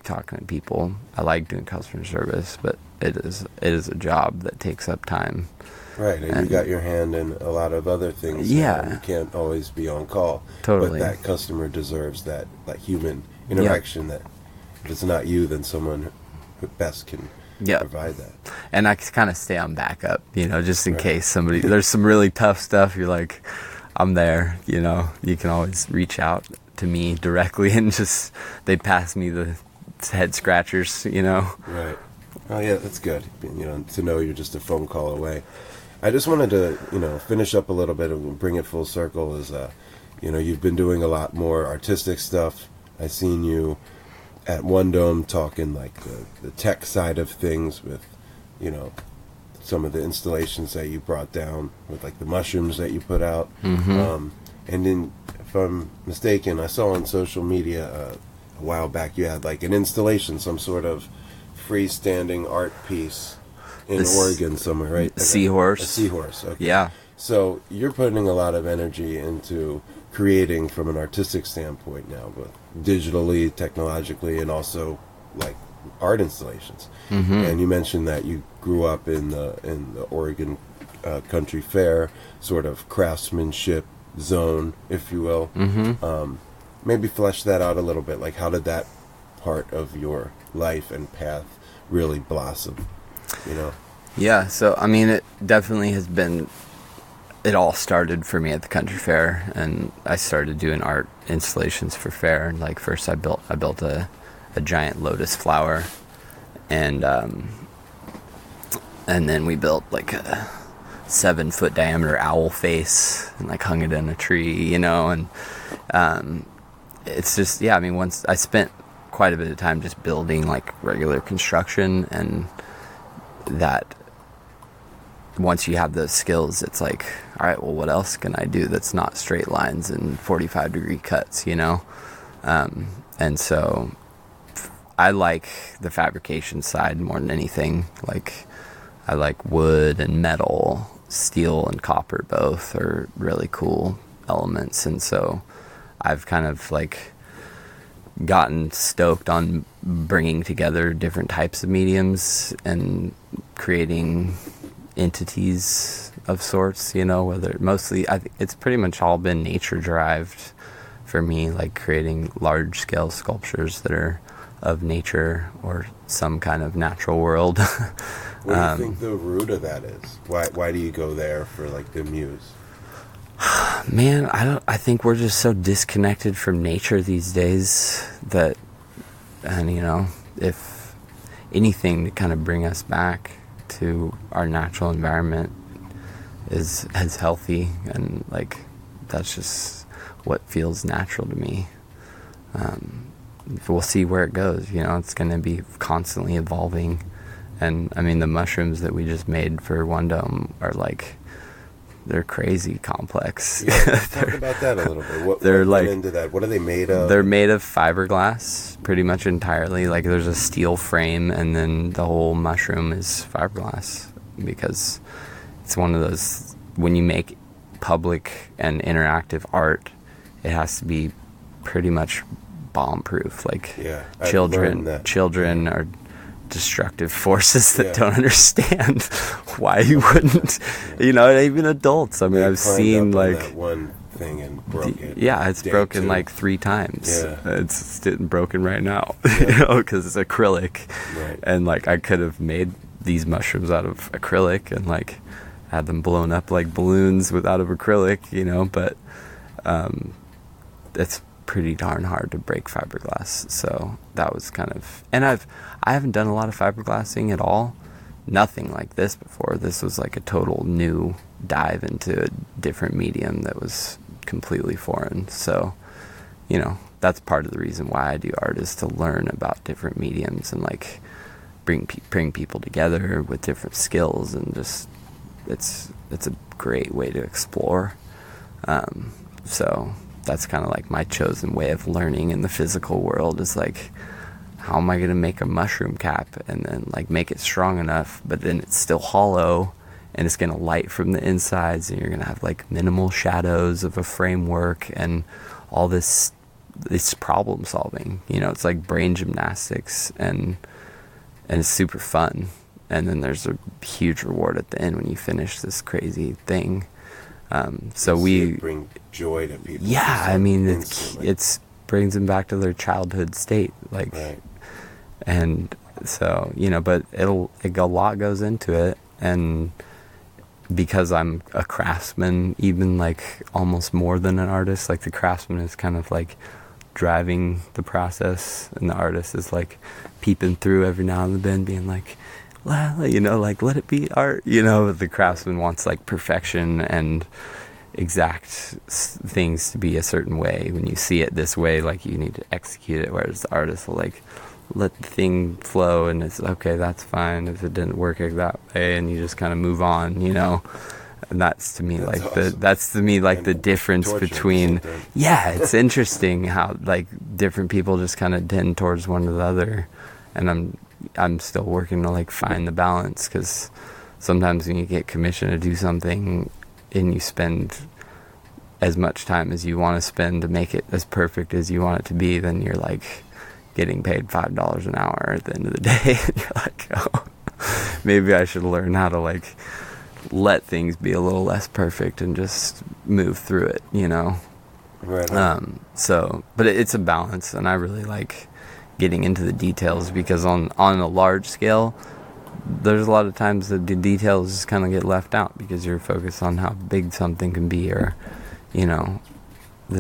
talking to people. I like doing customer service, but it is a job that takes up time. Right, and you got your hand in a lot of other things. Yeah. You can't always be on call. Totally. But that customer deserves that human interaction that if it's not you, then someone who best can provide that. And I kind of stay on backup, just in case there's some really tough stuff. You're I'm there, you can always reach out to me directly, and just they pass me the head scratchers, Right. Oh yeah, that's good. To know you're just a phone call away. I just wanted to, finish up a little bit and bring it full circle. Is you've been doing a lot more artistic stuff. I seen you at One Dome talking the tech side of things with, some of the installations that you brought down with the mushrooms that you put out. Mm-hmm. And then, if I'm mistaken, I saw on social media a while back you had an installation, some sort of freestanding art piece in Oregon somewhere, right? A seahorse. A seahorse, okay. Yeah. So you're putting a lot of energy into creating from an artistic standpoint now, both digitally, technologically, and also art installations. Mm-hmm. And you mentioned that you grew up in the Oregon Country Fair sort of craftsmanship zone, if you will. Mm-hmm. Maybe flesh that out a little bit. How did that part of your life and path really blossom? Yeah, so I mean, it definitely has been. It all started for me at the country fair, and I started doing art installations for fair. And first, I built a giant lotus flower, and then we built a 7-foot diameter owl face and hung it in a tree, and it's just once I spent quite a bit of time just building regular construction, and that once you have those skills, it's like, all right, well, what else can I do that's not straight lines and 45-degree cuts, you know? And so I like the fabrication side more than anything. Like, I like wood and metal, steel and copper, both are really cool elements. And so I've kind of like gotten stoked on bringing together different types of mediums and creating entities of sorts, you know, whether mostly it's pretty much all been nature derived for me, like creating large scale sculptures that are of nature or some kind of natural world. What do you think the root of that is? Why do you go there for like the muse? Man, I think we're just so disconnected from nature these days that, and you know, if anything to kind of bring us back to our natural environment is as healthy, and like that's just what feels natural to me. We'll see where it goes, you know, it's going to be constantly evolving. And I mean, the mushrooms that we just made for One Dome are like, they're crazy complex. Yeah, let's talk about that a little bit. What went into that? What are they made of? They're made of fiberglass, pretty much entirely. Like, there's a steel frame, and then the whole mushroom is fiberglass, because it's one of those, when you make public and interactive art, it has to be pretty much bomb-proof. Like, children are destructive forces that don't understand why you wouldn't, you know, even adults. I mean, I've seen like that one thing and broke it. Yeah, it's broken 2. Like 3 times. Yeah. It's broken right now, you know, because it's acrylic. Right. And like, I could have made these mushrooms out of acrylic and like had them blown up like balloons out of acrylic, you know, but it's pretty darn hard to break fiberglass. So that was kind of, and I haven't done a lot of fiberglassing at all. Nothing like this before. This was like a total new dive into a different medium that was completely foreign. So, you know, that's part of the reason why I do art, is to learn about different mediums and like bring people together with different skills, and just it's a great way to explore. So that's kind of like my chosen way of learning in the physical world, is like, how am I going to make a mushroom cap and then like make it strong enough, but then it's still hollow and it's going to light from the insides, and you're going to have like minimal shadows of a framework and all this problem solving, you know, it's like brain gymnastics, and it's super fun. And then there's a huge reward at the end when you finish this crazy thing. So we bring joy to people. Yeah, I mean, it's brings them back to their childhood state, like, right. And so, you know, but a lot goes into it, and because I'm a craftsman, even like almost more than an artist, like the craftsman is kind of like driving the process, and the artist is like peeping through every now and then, being like, you know, like, let it be art, you know. The craftsman wants like perfection and exact things to be a certain way. When you see it this way, like, you need to execute it, whereas the artist will like let the thing flow, and it's okay, that's fine if it didn't work that way, and you just kind of move on, you know. And that's to me like awesome. The difference between, yeah, it's interesting how like different people just kind of tend towards one or the other, and I'm still working to like find the balance, because sometimes when you get commissioned to do something and you spend as much time as you want to spend to make it as perfect as you want it to be, then you're like getting paid $5 an hour at the end of the day. And you're like, oh, maybe I should learn how to like let things be a little less perfect and just move through it, you know. Right. So, but it's a balance, and I really like getting into the details, because on a large scale, there's a lot of times that the details just kind of get left out because you're focused on how big something can be, or, you know.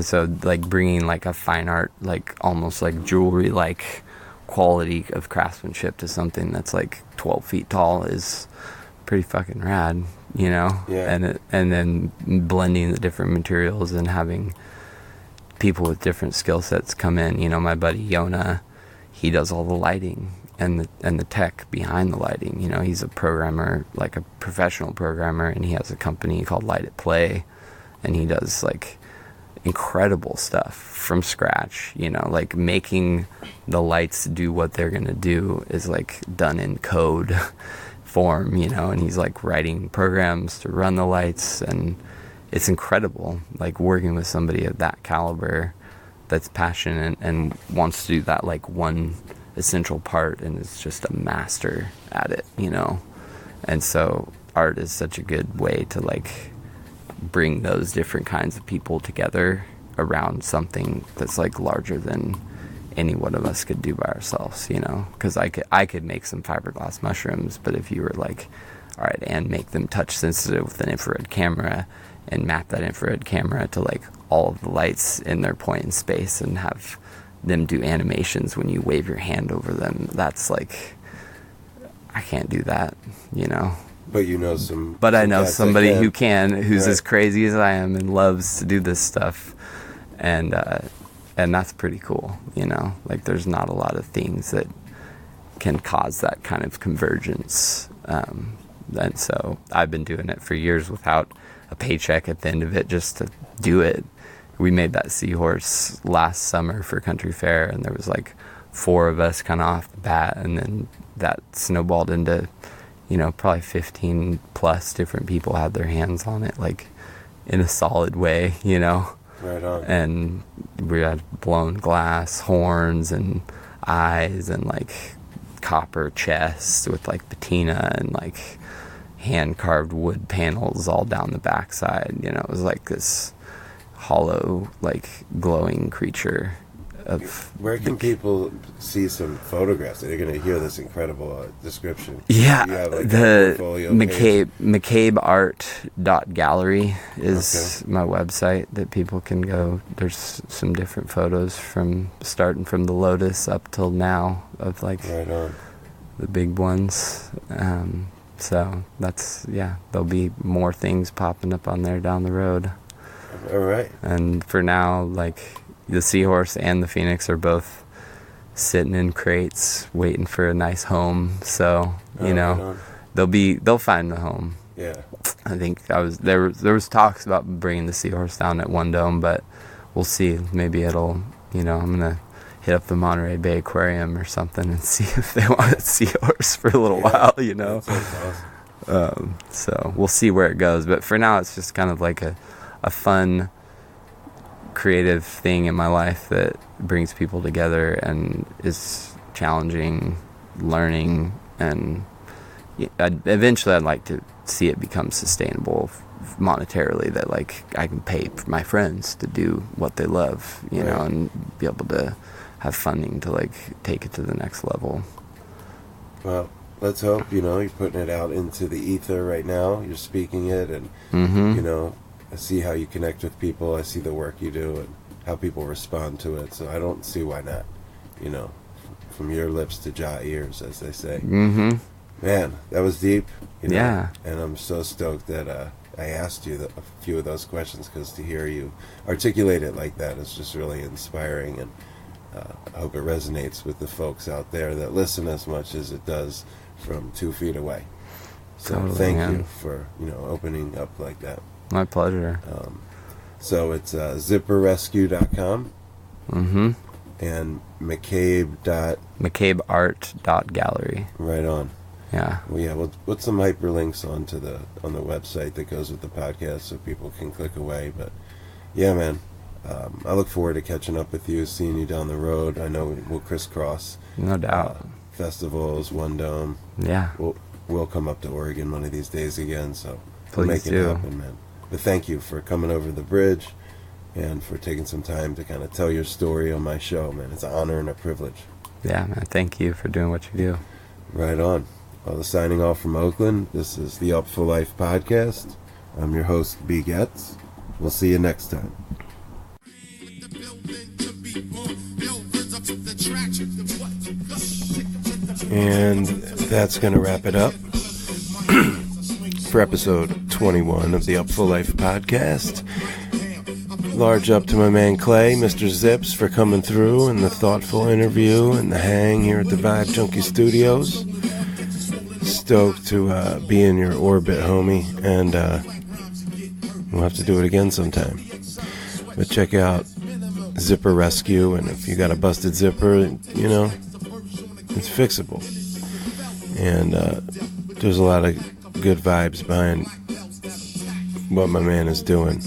So like bringing like a fine art, like almost like jewelry like quality of craftsmanship to something that's like 12 feet tall is pretty fucking rad, you know. Yeah. And then blending the different materials and having people with different skill sets come in, you know. My buddy Yona, he does all the lighting, and the tech behind the lighting. You know, he's a programmer, like a professional programmer, and he has a company called Light at Play, and he does like incredible stuff from scratch. You know, like making the lights do what they're gonna do is like done in code form, you know, and he's like writing programs to run the lights, and it's incredible, like working with somebody of that caliber that's passionate and wants to do that like one essential part and is just a master at it, you know. And so art is such a good way to like bring those different kinds of people together around something that's like larger than any one of us could do by ourselves, you know. Because I could make some fiberglass mushrooms, but if you were like, all right, and make them touch sensitive with an infrared camera and map that infrared camera to like all of the lights in their point in space and have them do animations when you wave your hand over them, that's like, I can't do that, you know. But you know some. But I know somebody who can, who's right. as crazy as I am and loves to do this stuff, and that's pretty cool, you know. Like there's not a lot of things that can cause that kind of convergence, and so I've been doing it for years without a paycheck at the end of it, just to do it. We made that seahorse last summer for Country Fair, and there was like 4 of us kind of off the bat, and then that snowballed into, you know, probably 15 plus different people had their hands on it, like in a solid way, you know. Right on. And we had blown glass, horns, and eyes, and like copper chests with like patina and like hand carved wood panels all down the backside. You know, it was like this hollow, like glowing creature of. Where can people see some photographs? They're going to hear this incredible description. Yeah, have, like, the McCabe.gallery is my website that people can go. There's some different photos from starting from the Lotus up till now of like right on. The big ones. So that's, there'll be more things popping up on there down the road. All right. And for now, like the Seahorse and the Phoenix are both sitting in crates waiting for a nice home. So, you know, they'll find the home. Yeah. I think there was talks about bringing the Seahorse down at One Dome, but we'll see. Maybe it'll, you know, I'm going to hit up the Monterey Bay Aquarium or something and see if they want a Seahorse for a little while, you know. That's awesome. So we'll see where it goes. But for now, it's just kind of like a fun, creative thing in my life that brings people together and is challenging, learning, and eventually I'd like to see it become sustainable monetarily, that like I can pay for my friends to do what they love, you know, and be able to have funding to like take it to the next level. Well, let's hope, you know, you're putting it out into the ether right now. You're speaking it, and you know, I see how you connect with people. I see the work you do and how people respond to it. So I don't see why not, you know, from your lips to jaw ears, as they say. Man, that was deep, you know? Yeah. And I'm so stoked that I asked you a few of those questions, because to hear you articulate it like that is just really inspiring, and I hope it resonates with the folks out there that listen as much as it does from 2 feet away. So totally, thank man. you for, you know, opening up like that. My pleasure. So it's zipperrescue.com and McCabeart.gallery. Right on. Yeah. Well, yeah, we'll put some hyperlinks on the website that goes with the podcast so people can click away. But yeah, man, I look forward to catching up with you, seeing you down the road. I know we'll crisscross. No doubt. Festivals, One Dome. Yeah. We'll come up to Oregon one of these days again. So please make it do. happen, man. But thank you for coming over the bridge and for taking some time to kind of tell your story on my show, man. It's an honor and a privilege. Yeah, man. Thank you for doing what you do. Right on. Well, signing off from Oakland, this is the Upful LIFE podcast. I'm your host, B. Getz. We'll see you next time. And that's going to wrap it up for episode 21 of the Upful LIFE podcast. Large up to my man Clay, Mr. Zips, for coming through and the thoughtful interview and the hang here at the Vibe Junkie Studios. Stoked to be in your orbit, homie, and we'll have to do it again sometime. But check out Zipper Rescue, and if you got a busted zipper, you know, it's fixable. And there's a lot of good vibes behind what my man is doing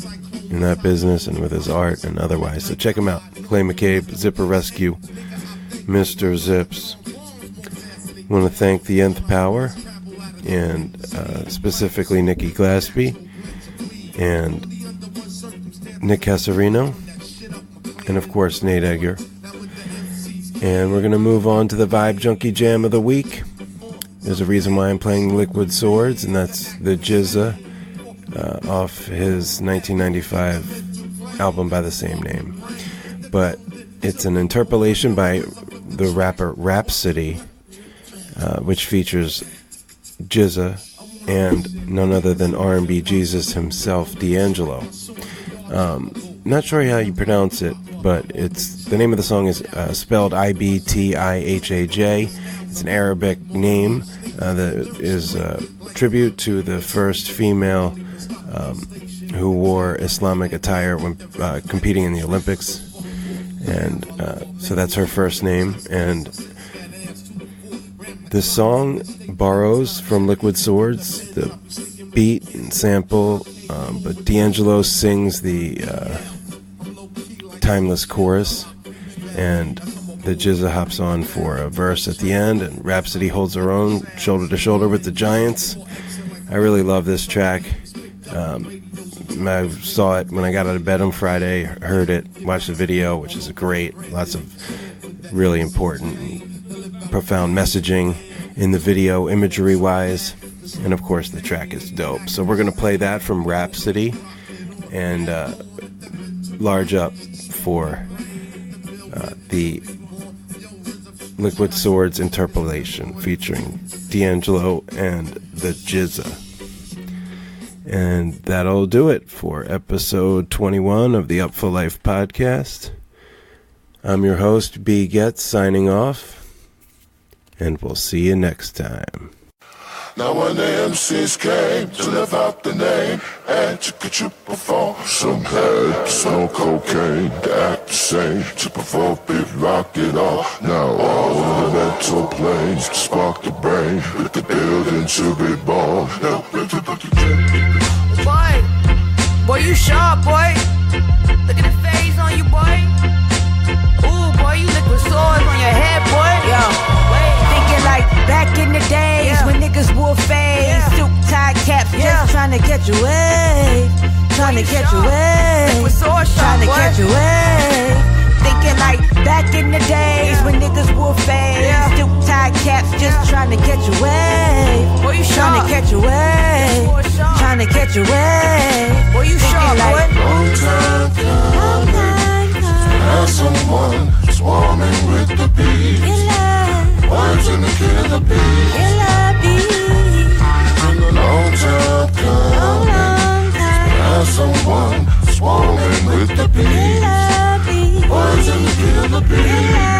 in that business and with his art and otherwise. So check him out. CLAY McCABE, Zipper Rescue, Mr. Zips. I want to thank the Nth Power and specifically Nikki Glasspie and Nick Cassarino and of course Nate Egger. And we're going to move on to the Vibe Junkie Jam of the Week. There's a reason why I'm playing Liquid Swords, and that's the Jizza off his 1995 album by the same name. But it's an interpolation by the rapper Rhapsody, which features Jizza and none other than R&B Jesus himself, D'Angelo. Not sure how you pronounce it, but the name of the song is spelled Ibtihaj. It's an Arabic name that is a tribute to the first female who wore Islamic attire when competing in the Olympics. And so that's her first name. And this song borrows from Liquid Swords, the beat and sample, but D'Angelo sings the timeless chorus, and the Jizza hops on for a verse at the end, and Rhapsody holds her own shoulder to shoulder with the Giants. I really love this track. I saw it when I got out of bed on Friday, heard it, watched the video, which is great. Lots of really important and profound messaging in the video, imagery-wise. And, of course, the track is dope. So we're going to play that from Rhapsody and large up for the Liquid Swords interpolation featuring D'Angelo and the Jizza. And that'll do it for episode 21 of the Upful Life podcast. I'm your host, B. Getz, signing off, and we'll see you next time. Now when the MCs came to live out the name, and to perform some head, some cocaine, to act the same, to perform big rock it all. Now all of the mental planes spark the brain, with the building to be born. Now boy, you sharp, boy. Look at the phase on you, boy. Ooh, boy, you Liquid Swords on your head, boy. Yo, thinking like back in the days when niggas wore fades, suit tie caps, just trying to catch a wave, trying to catch a wave, trying to catch a wave. Thinking like back in the days when niggas wore fades, suit tie caps, just trying to catch a wave, trying to catch a wave, trying to catch a wave. Boy, you sharp, boy. long time coming, now someone swarming with the bees. Words in the killer bees. Been a long time coming, now someone swarming with the bees. Words in the killer bees.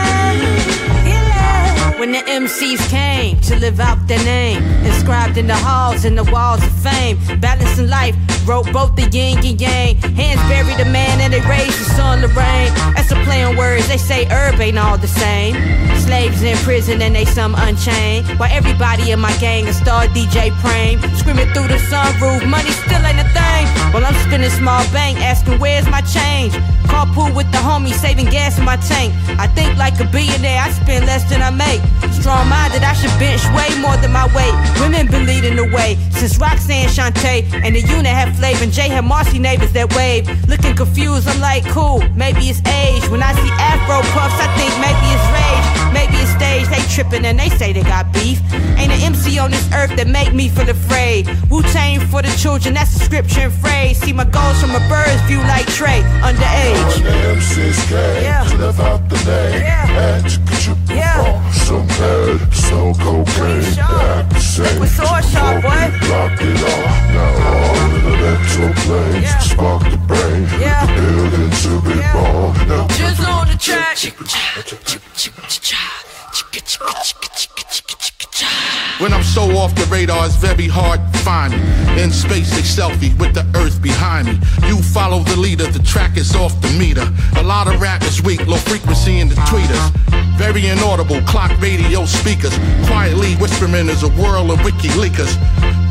When the MCs came to live out their name, inscribed in the halls and the walls of fame, balancing life, wrote both the yin and yang. Hands buried the man and they raised the sun to rain. That's a play on words, they say herb ain't all the same. Slaves in prison and they some unchained, while everybody in my gang a star DJ Prame, screaming through the sunroof, money still ain't a thing. While I'm spinning small bank, asking where's my change. Carpool with the homies, saving gas in my tank. I think like a billionaire, I spend less than I make. Strong-minded, I should bench way more than my weight. Women been leading the way since Roxanne, Shantae, and the unit had flavor, and Jay had Marcy neighbors that wave. Looking confused, I'm like, cool, maybe it's age. When I see Afro puffs, I think maybe it's rage. Maybe it's stage, they tripping and they say they got beef. Ain't an MC on this earth that make me feel afraid. Wu-Tang for the children, that's a scripture and phrase. See my goals from a bird's view like Trey, underage. When the MCs came to live out the name, and to perform some head, some cocaine, to act the same. same. Liquid sword sharp, boy. Lock it off. Now all of the mental planes spark the brain. Yeah. The building to be born. Now Just on the track. When I'm so off the radar, it's very hard to find me. In space, they selfie with the earth behind me. You follow the leader, the track is off the meter. A lot of rap is weak, low frequency in the tweeters. Very inaudible, clock radio speakers. Quietly whispering is a whirl of WikiLeakers.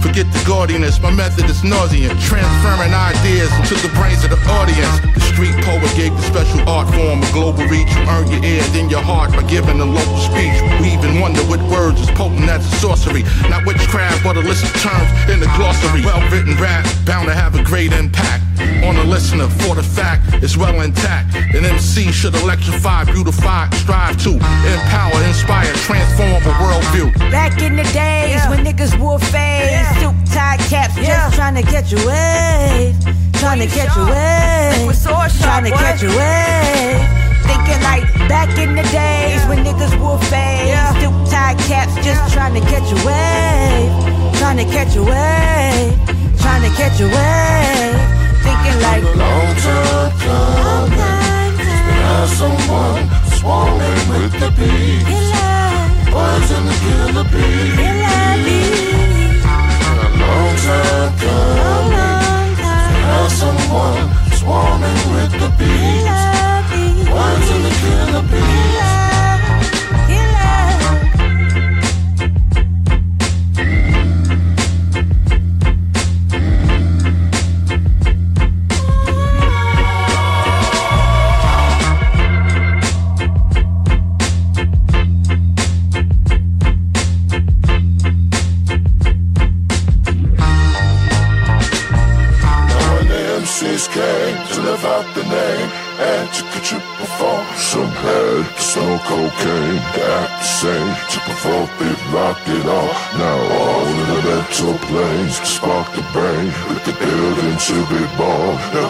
Forget the gaudiness, my method is nauseant. Transferring ideas into the brains of the audience. The street poet gave the special art form a global reach. You earn your ear, then your heart by giving a local speech. We even wonder what words is potent as a sorcery. Not witchcraft, but a list of terms in the glossary. Well-written rap, bound to have a great impact on a listener, for the fact it's well intact. An MC should electrify, beautify, strive to empower, inspire, transform a worldview. Back in the days when niggas wore fades, suit tie caps, just trying to catch a wave, trying to catch a wave, trying to catch a wave. Thinking like back in the days when niggas wore fades, suit tie caps, just trying to catch a wave, trying to catch a wave, trying to catch a wave. Thinking like long time coming. There's someone swarming with the bees. Birds and the killer bees. A long time coming. There's someone swarming with the bees. Birds and the killer bees. Came to live out the name and to get you perform. Some had some cocaine to act the same. To perform it, rock it off. Now all of the mental planes spark the brain with the building to be born. Now